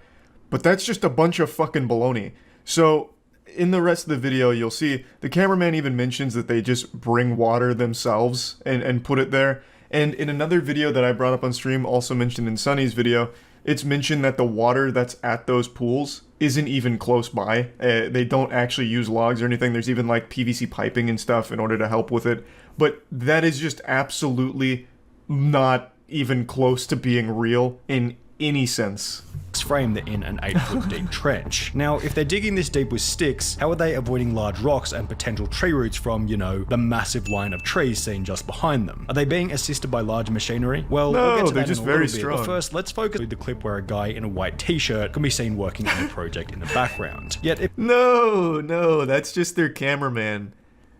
But that's just a bunch of fucking baloney. So in the rest of the video, you'll see the cameraman even mentions that they just bring water themselves and put it there. And in another video that I brought up on stream, also mentioned in Sunny's video, it's mentioned that the water that's at those pools isn't even close by. They don't actually use logs or anything. There's even like PVC piping and stuff in order to help with it. But that is just absolutely not even close to being real in any sense. Frame they're in an 8-foot deep trench. Now, if they're digging this deep with sticks, how are they avoiding large rocks and potential tree roots from, you know, the massive line of trees seen just behind them? Are they being assisted by large machinery? Well, no, we'll get to they're that just in a very little bit, strong. but first, let's focus on the clip where a guy in a white t-shirt can be seen working on a project in the background. Yet if No, that's just their cameraman.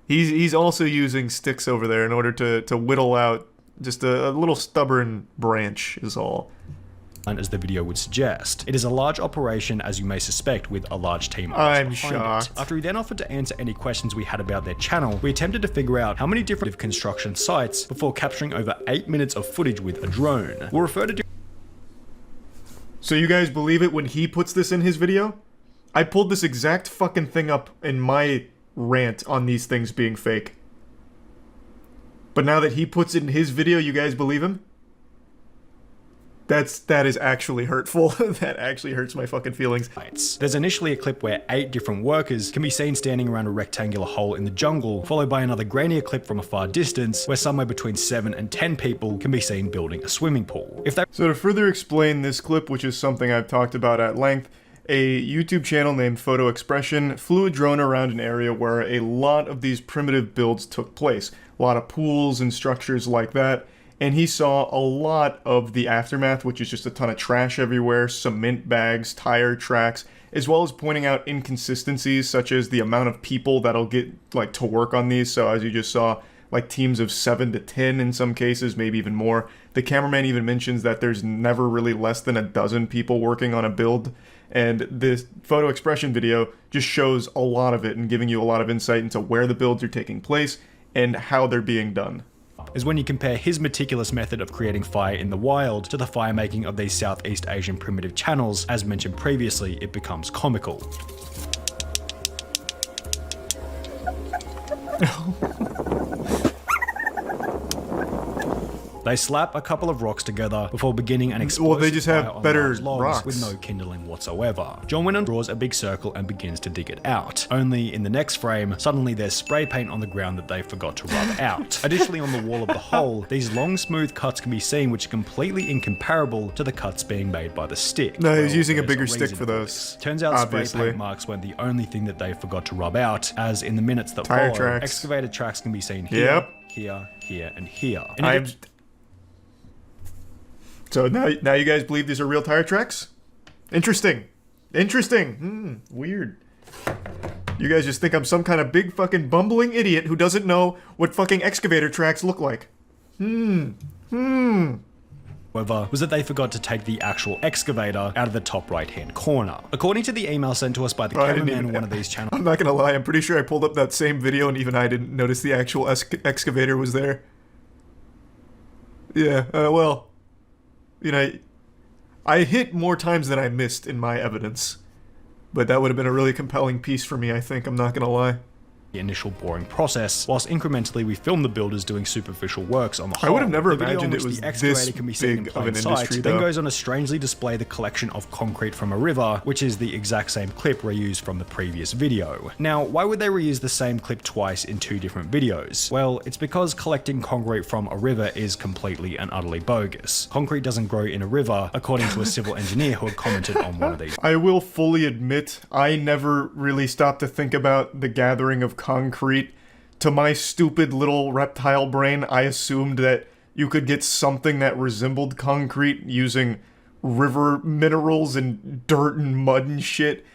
He's also using sticks over there in order to whittle out just a little stubborn branch is all. As the video would suggest. It is a large operation, as you may suspect, with a large team. I'm shocked. After he then offered to answer any questions we had about their channel, we attempted to figure out how many different construction sites before capturing over 8 minutes of footage with a drone. We'll refer to. So you guys believe it when he puts this in his video? I pulled this exact fucking thing up in my rant on these things being fake. But now that he puts it in his video, you guys believe him? That is actually hurtful. That actually hurts my fucking feelings. There's initially a clip where 8 different workers can be seen standing around a rectangular hole in the jungle, followed by another grainier clip from a far distance where somewhere between 7 and 10 people can be seen building a swimming pool. So to further explain this clip, which is something I've talked about at length, a YouTube channel named Photo Expression flew a drone around an area where a lot of these primitive builds took place. A lot of pools and structures like that. And he saw a lot of the aftermath, which is just a ton of trash everywhere, cement bags, tire tracks, as well as pointing out inconsistencies such as the amount of people that'll get like to work on these. So as you just saw, like teams of 7 to 10 in some cases, maybe even more. The cameraman even mentions that there's never really less than a dozen people working on a build. And this Photo Expression video just shows a lot of it and giving you a lot of insight into where the builds are taking place and how they're being done. Is when you compare his meticulous method of creating fire in the wild to the fire making of these Southeast Asian primitive channels. As mentioned previously, it becomes comical. They slap a couple of rocks together before beginning an explosive Well, they just have fire on better large logs rocks. with no kindling whatsoever. John Winnon draws a big circle and begins to dig it out. Only in the next frame, suddenly there's spray paint on the ground that they forgot to rub out. Additionally, on the wall of the hole, these long smooth cuts can be seen which are completely incomparable to the cuts being made by the stick. No, he's using a there's bigger stick reason for those. Turns out Obviously. spray paint marks weren't the only thing that they forgot to rub out, as in the minutes that Tire follow, tracks. excavated tracks can be seen here, Yep. here, and here. So now you guys believe these are real tire tracks? Interesting. Weird. You guys just think I'm some kind of big fucking bumbling idiot who doesn't know what fucking excavator tracks look like. However, was that they forgot to take the actual excavator out of the top right hand corner. According to the email sent to us by the cameraman on one of these channels. I'm not gonna lie, I'm pretty sure I pulled up that same video and even I didn't notice the actual excavator was there. Yeah, well, you know, I hit more times than I missed in my evidence. But that would have been a really compelling piece for me, I think, I'm not gonna lie. The initial boring process, whilst incrementally we film the builders doing superficial works on the I whole. would have never The video imagined in it which was the excavator this can be seen in big of plain an sight, industry, then though. goes on to strangely display the collection of concrete from a river, which is the exact same clip reused from the previous video. Now, why would they reuse the same clip twice in 2 different videos? Well, it's because collecting concrete from a river is completely and utterly bogus. Concrete doesn't grow in a river, according to a civil engineer who had commented on one of these. I will fully admit, I never really stopped to think about the gathering of concrete. To my stupid little reptile brain, I assumed that you could get something that resembled concrete using river minerals and dirt and mud and shit.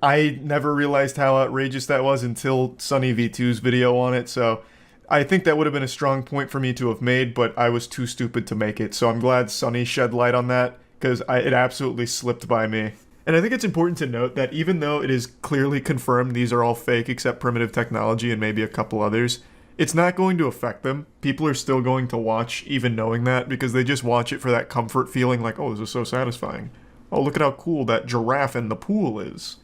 I never realized how outrageous that was until Sunny V2's video on it, so I think that would have been a strong point for me to have made, but I was too stupid to make it, so I'm glad Sunny shed light on that, because it absolutely slipped by me. And I think it's important to note that even though it is clearly confirmed these are all fake except primitive technology and maybe a couple others, it's not going to affect them. People are still going to watch even knowing that because they just watch it for that comfort feeling like, oh, this is so satisfying. Oh, look at how cool that giraffe in the pool is.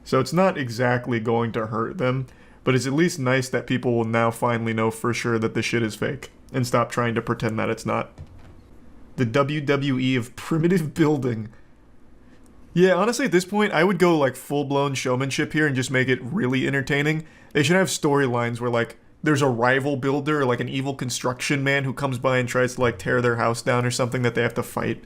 So it's not exactly going to hurt them, but it's at least nice that people will now finally know for sure that this shit is fake and stop trying to pretend that it's not. The WWE of primitive building. Yeah, honestly, at this point, I would go, like, full-blown showmanship here and just make it really entertaining. They should have storylines where, like, there's a rival builder, or, like, an evil construction man who comes by and tries to, like, tear their house down or something that they have to fight.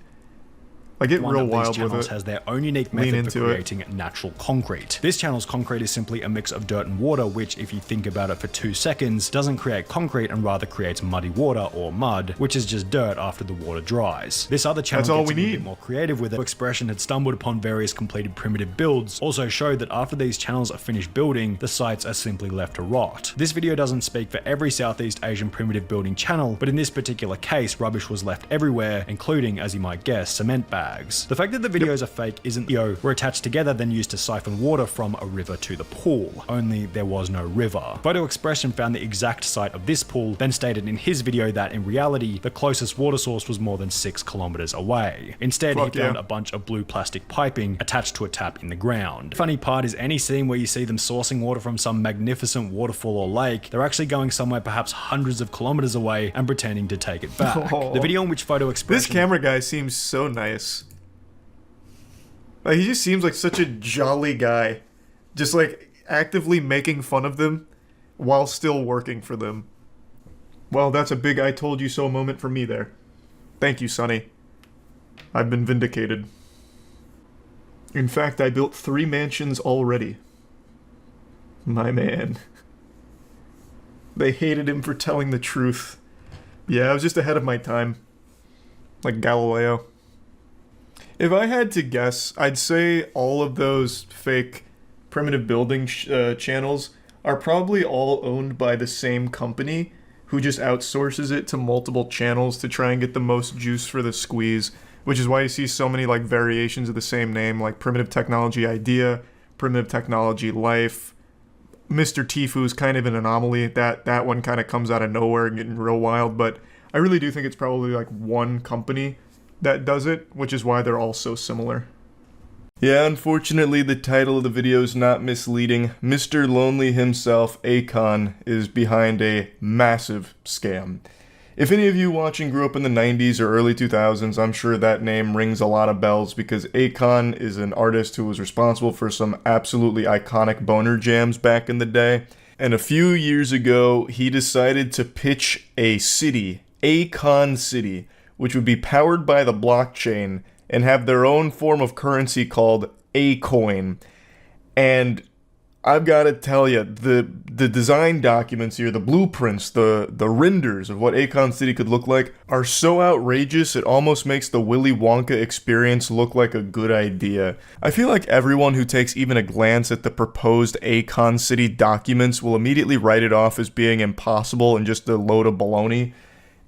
Like, get real wild with it. Has their own unique method for creating natural concrete. This channel's concrete is simply a mix of dirt and water, which, if you think about it for 2 seconds, doesn't create concrete and rather creates muddy water or mud, which is just dirt after the water dries. This other channel gets a bit more creative with it. Expression had stumbled upon various completed primitive builds, also showed that after these channels are finished building, the sites are simply left to rot. This video doesn't speak for every Southeast Asian primitive building channel, but in this particular case, rubbish was left everywhere, including, as you might guess, cement bags. bags. The fact that the videos are fake isn't, were attached together then used to siphon water from a river to the pool, only there was no river. Photo Expression found the exact site of this pool, then stated in his video that in reality, the closest water source was more than 6 kilometers away. Instead, he found a bunch of blue plastic piping attached to a tap in the ground. The funny part is any scene where you see them sourcing water from some magnificent waterfall or lake, they're actually going somewhere perhaps hundreds of kilometers away and pretending to take it back. The video in which Photo Expression... This camera guy seems so nice. Like, he just seems like such a jolly guy. Just like actively making fun of them while still working for them. Well, that's a big I told you so moment for me there. Thank you, Sonny. I've been vindicated. In fact, I built 3 mansions already. My man. They hated him for telling the truth. Yeah, I was just ahead of my time. Like Galileo. If I had to guess, I'd say all of those fake primitive building channels are probably all owned by the same company who just outsources it to multiple channels to try and get the most juice for the squeeze, which is why you see so many like variations of the same name, like Primitive Technology Idea, Primitive Technology Life. Mr. Tifu's kind of an anomaly. That one kind of comes out of nowhere and getting real wild, but I really do think it's probably like one company that does it, which is why they're all so similar. Yeah, unfortunately the title of the video is not misleading. Mr. Lonely himself, Akon, is behind a massive scam. If any of you watching grew up in the 90s or early 2000s, I'm sure that name rings a lot of bells because Akon is an artist who was responsible for some absolutely iconic boner jams back in the day. And a few years ago, he decided to pitch a city, Akon City, which would be powered by the blockchain and have their own form of currency called Acoin. And I've got to tell you, the design documents here, the blueprints, the renders of what Akon City could look like are so outrageous it almost makes the Willy Wonka experience look like a good idea. I feel like everyone who takes even a glance at the proposed Akon City documents will immediately write it off as being impossible and just a load of baloney.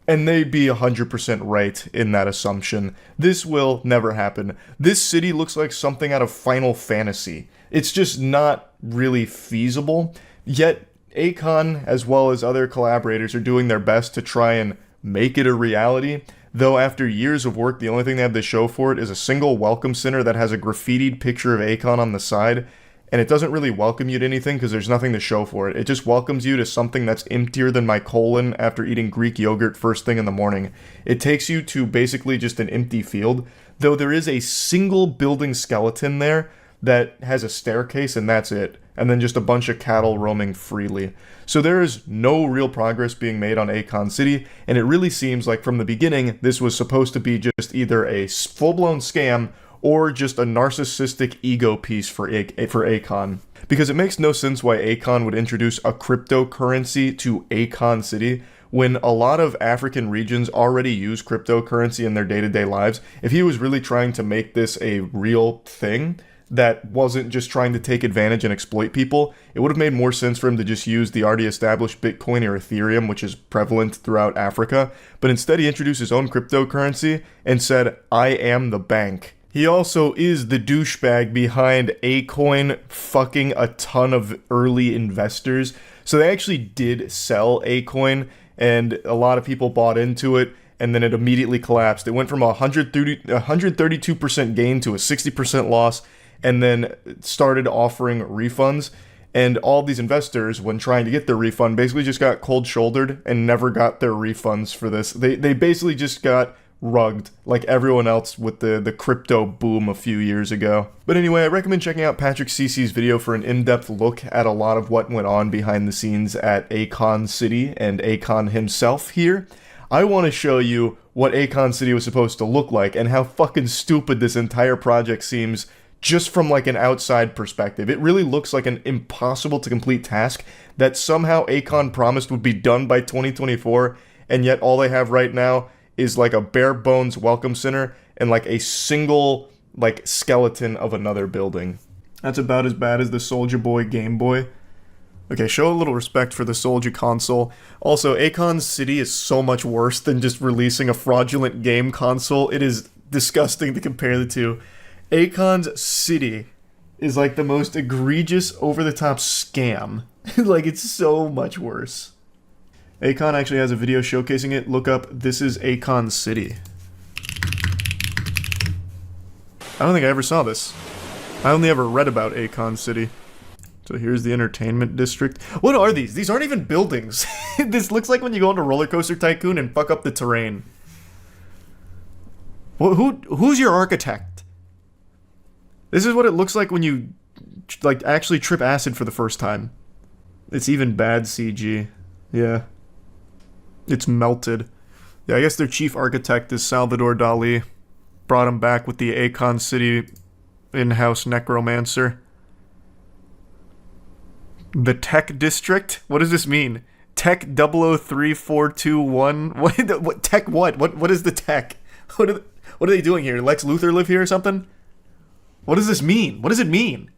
And they'd be 100% right in that assumption. This will never happen. This city looks like something out of Final Fantasy. It's just not really feasible. Yet, Akon, as well as other collaborators, are doing their best to try and make it a reality. Though after years of work, the only thing they have to show for it is a single welcome center that has a graffitied picture of Akon on the side. And it doesn't really welcome you to anything because there's nothing to show for it. It just welcomes you to something that's emptier than my colon after eating Greek yogurt first thing in the morning. It takes you to basically just an empty field, though there is a single building skeleton there that has a staircase and that's it, and then just a bunch of cattle roaming freely. So there is no real progress being made on Akon City, and it really seems like from the beginning this was supposed to be just either a full-blown scam or just a narcissistic ego piece for Akon. Because it makes no sense why Akon would introduce a cryptocurrency to Akon City when a lot of African regions already use cryptocurrency in their day-to-day lives. If he was really trying to make this a real thing that wasn't just trying to take advantage and exploit people, it would have made more sense for him to just use the already established Bitcoin or Ethereum, which is prevalent throughout Africa. But instead he introduced his own cryptocurrency and said, "I am the bank." He also is the douchebag behind Acoin fucking a ton of early investors. So they actually did sell Acoin, and a lot of people bought into it, and then it immediately collapsed. It went from a 132% gain to a 60% loss, and then started offering refunds. And all these investors, when trying to get their refund, basically just got cold-shouldered and never got their refunds for this. They basically just got rugged like everyone else with the crypto boom a few years ago. But anyway, I recommend checking out Patrick Cece's video for an in-depth look at a lot of what went on behind the scenes at Akon City and Akon himself here. I want to show you what Akon City was supposed to look like and how fucking stupid this entire project seems just from like an outside perspective. It really looks like an impossible to complete task that somehow Akon promised would be done by 2024, and yet all they have right now is like a bare bones welcome center and like a single like skeleton of another building. That's about as bad as the Soulja Boy Game Boy. Okay, show a little respect for the Soulja console. Also, Akon City is so much worse than just releasing a fraudulent game console. It is disgusting to compare the two. Akon City is like the most egregious, over-the-top scam. Like, it's so much worse. Akon actually has a video showcasing it. Look up, this is Akon City. I don't think I ever saw this. I only ever read about Akon City. So here's the entertainment district. What are these? These aren't even buildings. This looks like when you go into Roller Coaster Tycoon and fuck up the terrain. Who's your architect? This is what it looks like when you, like, actually trip acid for the first time. It's even bad CG. Yeah. It's melted. Yeah, I guess their chief architect is Salvador Dali. Brought him back with the Akon City in-house necromancer. The Tech District? What does this mean? Tech 003421? What tech what? What is the tech? What are they doing here? Lex Luthor live here or something? What does this mean? What does it mean?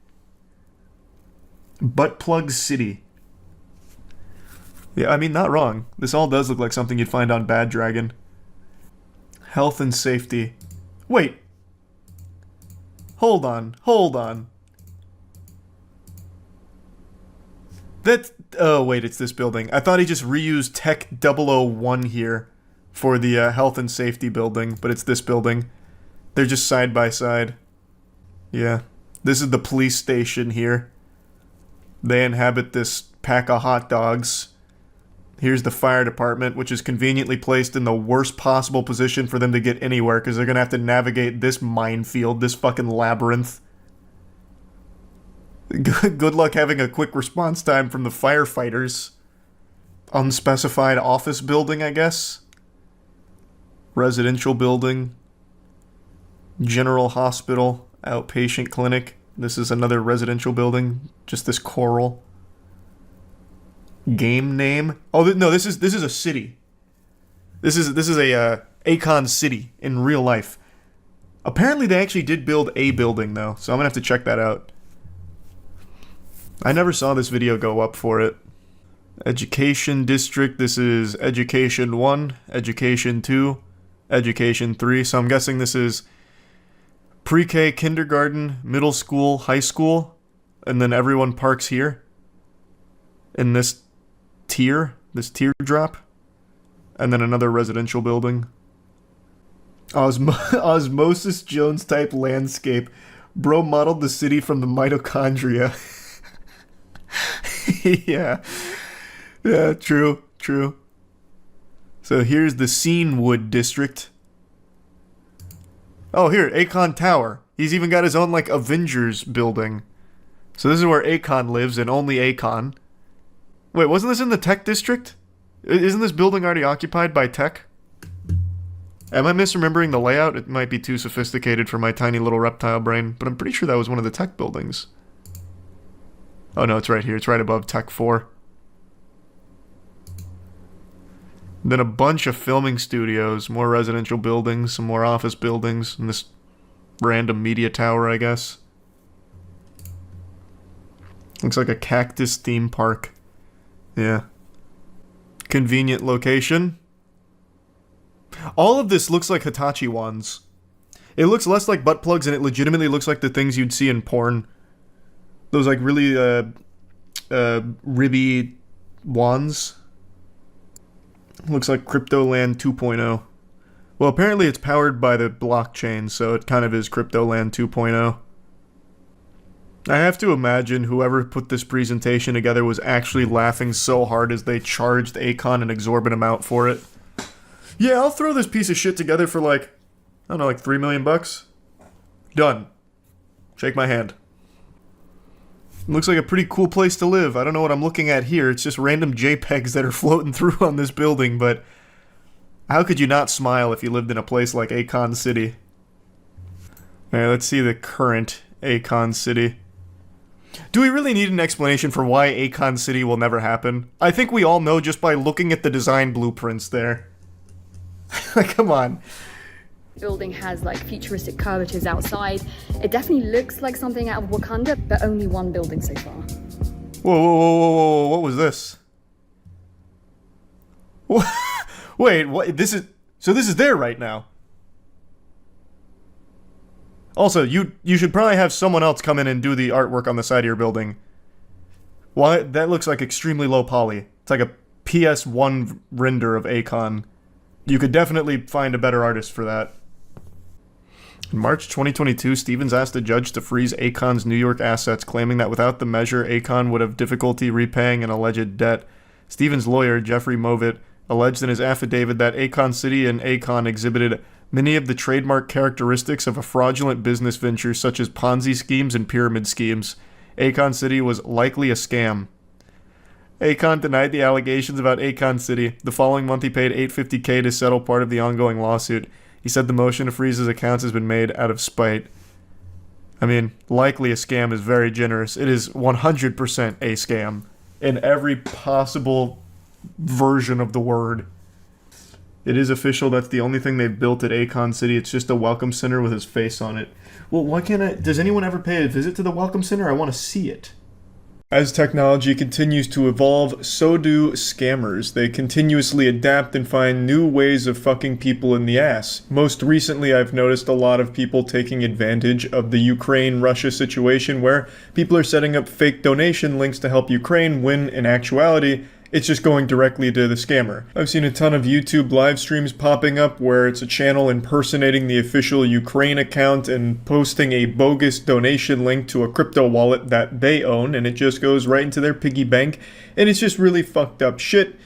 Butt Plug City. Yeah, I mean, not wrong. This all does look like something you'd find on Bad Dragon. Health and safety. Wait. Hold on. Hold on. That's... Oh, wait, it's this building. I thought he just reused Tech 001 here for the health and safety building, but it's this building. They're just side by side. Yeah. This is the police station here. They inhabit this pack of hot dogs. Here's the fire department, which is conveniently placed in the worst possible position for them to get anywhere, because they're going to have to navigate this minefield, this fucking labyrinth. Good luck having a quick response time from the firefighters. Unspecified office building, I guess. Residential building. General hospital. Outpatient clinic. This is another residential building. Just this coral. Game name? Oh no, this is a city. This is a Akon City in real life. Apparently they actually did build a building though, so I'm gonna have to check that out. I never saw this video go up for it. Education district. This is Education 1, Education 2, Education 3. So I'm guessing this is pre-K, kindergarten, middle school, high school, and then everyone parks here in this teardrop, and then another residential building. Osmosis Jones type landscape. Bro modeled the city from the mitochondria. Yeah, true. So here's the Scenewood district. Oh, here, Akon Tower. He's even got his own, like, Avengers building. So this is where Akon lives, and only Akon. Wait, wasn't this in the Tech District? Isn't this building already occupied by Tech? Am I misremembering the layout? It might be too sophisticated for my tiny little reptile brain, but I'm pretty sure that was one of the Tech buildings. Oh no, it's right here. It's right above Tech 4. Then a bunch of filming studios, more residential buildings, some more office buildings, and this random media tower, I guess. Looks like a cactus theme park. Yeah. Convenient location. All of this looks like Hitachi wands. It looks less like butt plugs, and it legitimately looks like the things you'd see in porn. Those, like, really, ribby wands. Looks like Cryptoland 2.0. Well, apparently it's powered by the blockchain, so it kind of is Cryptoland 2.0. I have to imagine whoever put this presentation together was actually laughing so hard as they charged Akon an exorbitant amount for it. Yeah, I'll throw this piece of shit together for like, I don't know, like $3 million bucks. Done. Shake my hand. Looks like a pretty cool place to live. I don't know what I'm looking at here. It's just random JPEGs that are floating through on this building, but how could you not smile if you lived in a place like Akon City? Alright, let's see the current Akon City. Do we really need an explanation for why Akon City will never happen? I think we all know just by looking at the design blueprints there. Like, come on. Building has like futuristic curvatures outside. It definitely looks like something out of Wakanda, but only one building so far. Whoa, what was this? Wait, what? This is there right now. Also, you should probably have someone else come in and do the artwork on the side of your building. Why? That looks like extremely low poly. It's like a PS1 render of Akon. You could definitely find a better artist for that. In March 2022, Stevens asked a judge to freeze Akon's New York assets, claiming that without the measure, Akon would have difficulty repaying an alleged debt. Stevens' lawyer, Jeffrey Movitt, alleged in his affidavit that Akon City and Akon exhibited many of the trademark characteristics of a fraudulent business venture such as Ponzi schemes and pyramid schemes. Akon City was likely a scam. Akon denied the allegations about Akon City. The following month he paid $850K to settle part of the ongoing lawsuit. He said the motion to freeze his accounts has been made out of spite. I mean, likely a scam is very generous. It is 100% a scam in every possible version of the word. It is official. That's the only thing they've built at Akon City. It's just a welcome center with his face on it. Well, why can't I... Does anyone ever pay a visit to the welcome center? I want to see it. As technology continues to evolve, so do scammers. They continuously adapt and find new ways of fucking people in the ass. Most recently, I've noticed a lot of people taking advantage of the Ukraine-Russia situation where people are setting up fake donation links to help Ukraine when, in actuality, it's just going directly to the scammer. I've seen a ton of YouTube live streams popping up where it's a channel impersonating the official Ukraine account and posting a bogus donation link to a crypto wallet that they own, and it just goes right into their piggy bank, and it's just really fucked up shit.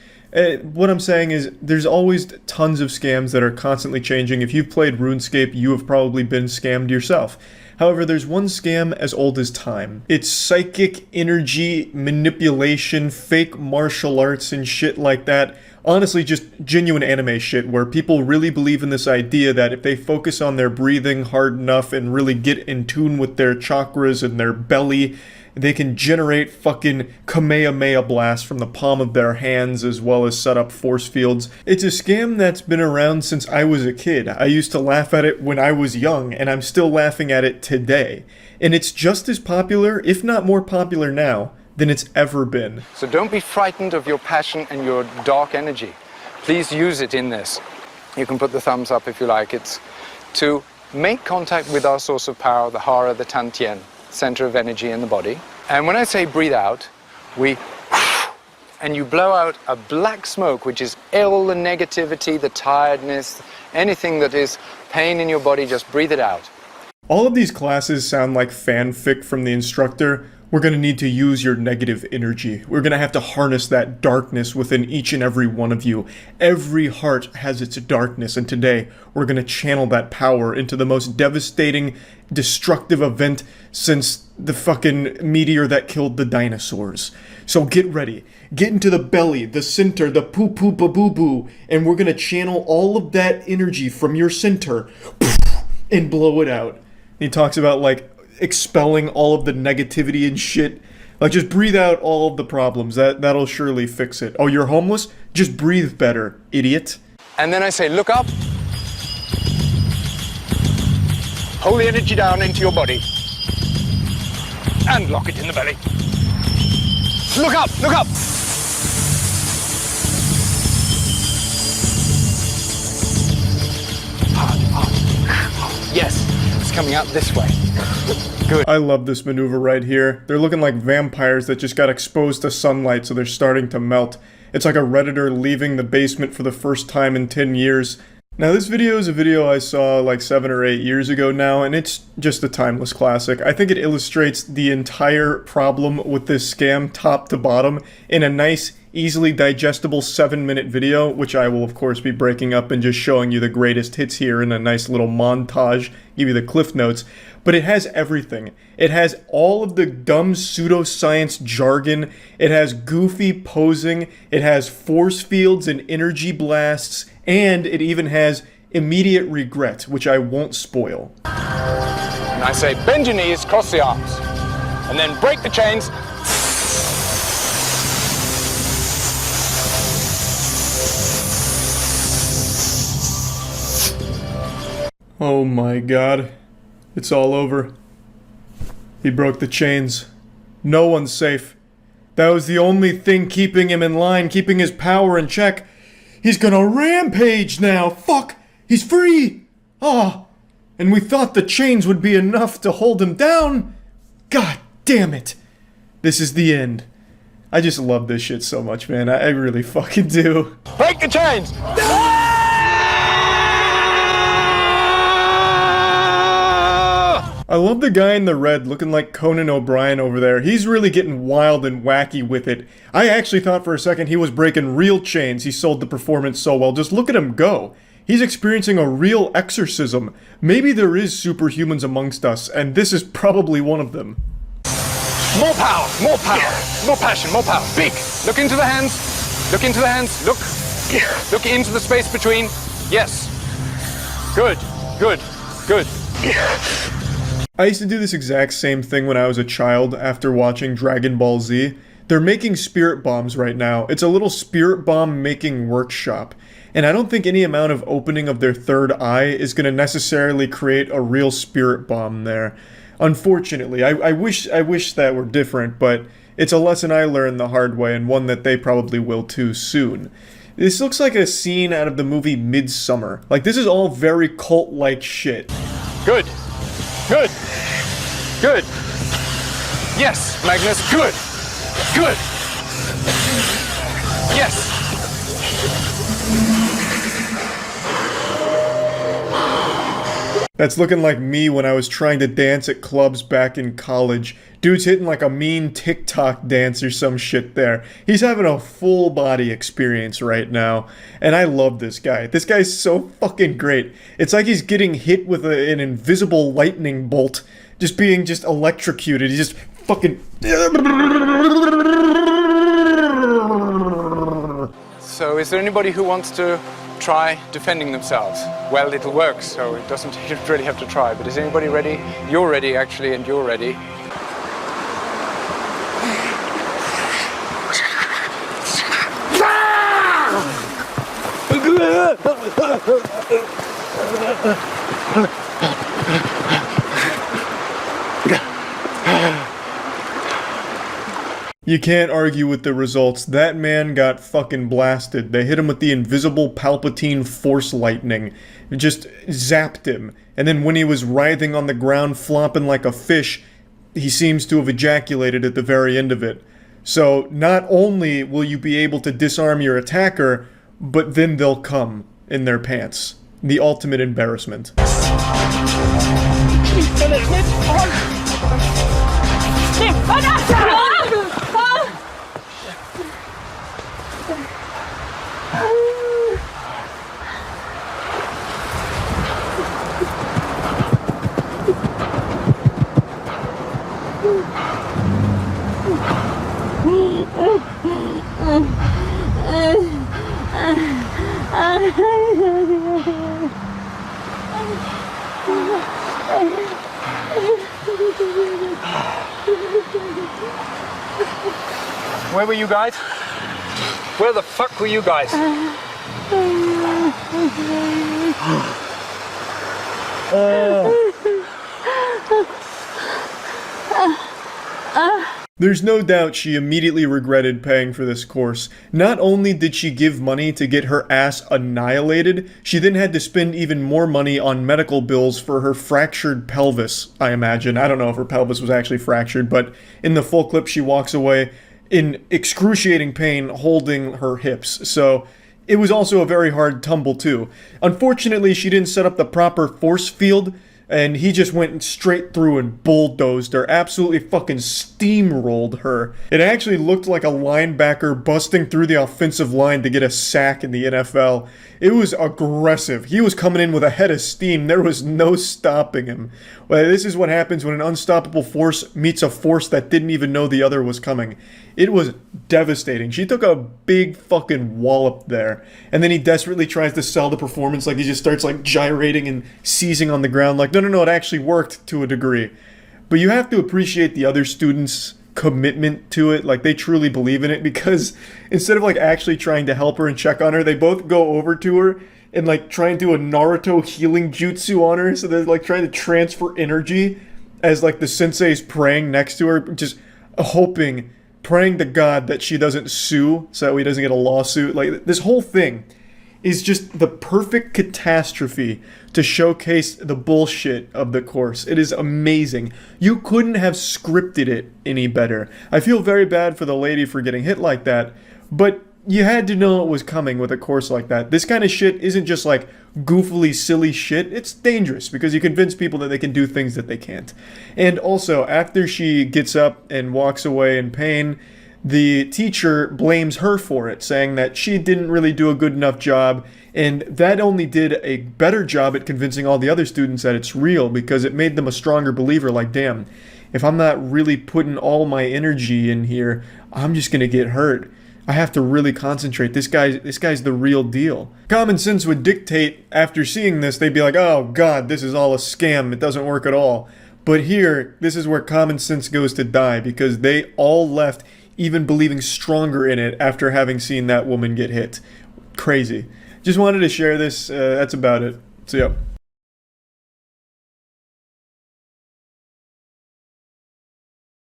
What I'm saying is, there's always tons of scams that are constantly changing. If you've played RuneScape, you have probably been scammed yourself. However, there's one scam as old as time. It's psychic energy manipulation, fake martial arts and shit like that. Honestly, just genuine anime shit where people really believe in this idea that if they focus on their breathing hard enough and really get in tune with their chakras and their belly, they can generate fucking Kamehameha blasts from the palm of their hands as well as set up force fields. It's a scam that's been around since I was a kid. I used to laugh at it when I was young, and I'm still laughing at it today. And it's just as popular, if not more popular now, than it's ever been. So don't be frightened of your passion and your dark energy. Please use it in this. You can put the thumbs up if you like. It's to make contact with our source of power, the Hara, the Tantien, center of energy in the body. And when I say breathe out, and you blow out a black smoke, which is all the negativity, the tiredness, anything that is pain in your body, just breathe it out. All of these classes sound like fanfic from the instructor. We're going to need to use your negative energy. We're going to have to harness that darkness within each and every one of you. Every heart has its darkness, and today we're going to channel that power into the most devastating, destructive event since the fucking meteor that killed the dinosaurs. So get ready. Get into the belly, the center, the poo-poo-ba-boo-boo, and we're going to channel all of that energy from your center and blow it out. He talks about, like, expelling all of the negativity and shit. Like, just breathe out all of the problems. That'll surely fix it. Oh, you're homeless? Just breathe better, idiot. And then I say, look up. Hold the energy down into your body. And lock it in the belly. Look up, look up. Yes, it's coming out this way. Good. I love this maneuver right here. They're looking like vampires that just got exposed to sunlight, so they're starting to melt. It's like a Redditor leaving the basement for the first time in 10 years. Now, this video is a video I saw like 7 or 8 years ago now, and it's just a timeless classic. I think it illustrates the entire problem with this scam top to bottom in a nice, easily digestible 7-minute video, which I will of course be breaking up and just showing you the greatest hits here in a nice little montage, give you the cliff notes. But it has everything. It has all of the dumb pseudoscience jargon, it has goofy posing, it has force fields and energy blasts, and it even has immediate regret, which I won't spoil. And I say, bend your knees, cross the arms, and then break the chains. Oh my god. It's all over. He broke the chains. No one's safe. That was the only thing keeping him in line, keeping his power in check. He's gonna rampage now! Fuck! He's free! Ah! and we thought the chains would be enough to hold him down. God damn it. This is the end. I just love this shit so much, man. I really fucking do. Break the chains! I love the guy in the red looking like Conan O'Brien over there. He's really getting wild and wacky with it. I actually thought for a second he was breaking real chains. He sold the performance so well. Just look at him go. He's experiencing a real exorcism. Maybe there is superhumans amongst us, and this is probably one of them. More power, more passion, more power. Big. Look into the hands. Look into the hands. Look into the space between. Yes. Good. I used to do this exact same thing when I was a child after watching Dragon Ball Z. They're making spirit bombs right now. It's a little spirit bomb making workshop. And I don't think any amount of opening of their third eye is going to necessarily create a real spirit bomb there. Unfortunately, I wish that were different, but it's a lesson I learned the hard way and one that they probably will too soon. This looks like a scene out of the movie Midsummer. Like, this is all very cult-like shit. Good. Yes, Magnus, good. Yes. That's looking like me when I was trying to dance at clubs back in college. Dude's hitting like a mean TikTok dance or some shit there. He's having a full body experience right now. And I love this guy. This guy's so fucking great. It's like he's getting hit with an invisible lightning bolt. Just being electrocuted. He's just fucking... So is there anybody who wants to try defending themselves? Well, it'll work, so it doesn't you don't really have to try. But is anybody ready? You're ready, actually, and you're ready. You can't argue with the results. That man got fucking blasted. They hit him with the invisible Palpatine force lightning. It just zapped him. And then when he was writhing on the ground, flopping like a fish, he seems to have ejaculated at the very end of it. So not only will you be able to disarm your attacker, but then they'll come in their pants. The ultimate embarrassment. Where were you guys? Where the fuck were you guys? There's no doubt she immediately regretted paying for this course. Not only did she give money to get her ass annihilated, she then had to spend even more money on medical bills for her fractured pelvis, I imagine. I don't know if her pelvis was actually fractured, but in the full clip she walks away in excruciating pain holding her hips. So it was also a very hard tumble too. Unfortunately, she didn't set up the proper force field, and he just went straight through and bulldozed her, absolutely fucking steamrolled her. It actually looked like a linebacker busting through the offensive line to get a sack in the NFL. It was aggressive. He was coming in with a head of steam. There was no stopping him. Well, this is what happens when an unstoppable force meets a force that didn't even know the other was coming. It was devastating. She took a big fucking wallop there. And then he desperately tries to sell the performance, like he just starts like gyrating and seizing on the ground like, no, it actually worked to a degree. But you have to appreciate the other students' commitment to it. Like, they truly believe in it, because instead of like actually trying to help her and check on her, they both go over to her and like try and do a Naruto healing jutsu on her. So they're like trying to transfer energy as like the sensei's praying next to her, just praying to God that she doesn't sue so that he doesn't get a lawsuit. Like, this whole thing is just the perfect catastrophe to showcase the bullshit of the course. It is amazing. You couldn't have scripted it any better. I feel very bad for the lady for getting hit like that, but you had to know it was coming with a course like that. This kind of shit isn't just like goofily silly shit. It's dangerous because you convince people that they can do things that they can't. And also, after she gets up and walks away in pain, the teacher blames her for it, saying that she didn't really do a good enough job, and that only did a better job at convincing all the other students that it's real, because it made them a stronger believer. Like, damn, if I'm not really putting all my energy in here, I'm just gonna get hurt. I have to really concentrate. This guy's the real deal. Common sense would dictate, after seeing this, they'd be like, oh god, this is all a scam, it doesn't work at all. But here, this is where common sense goes to die, because they all left even believing stronger in it after having seen that woman get hit. Crazy. Just wanted to share this. That's about it. So, yeah.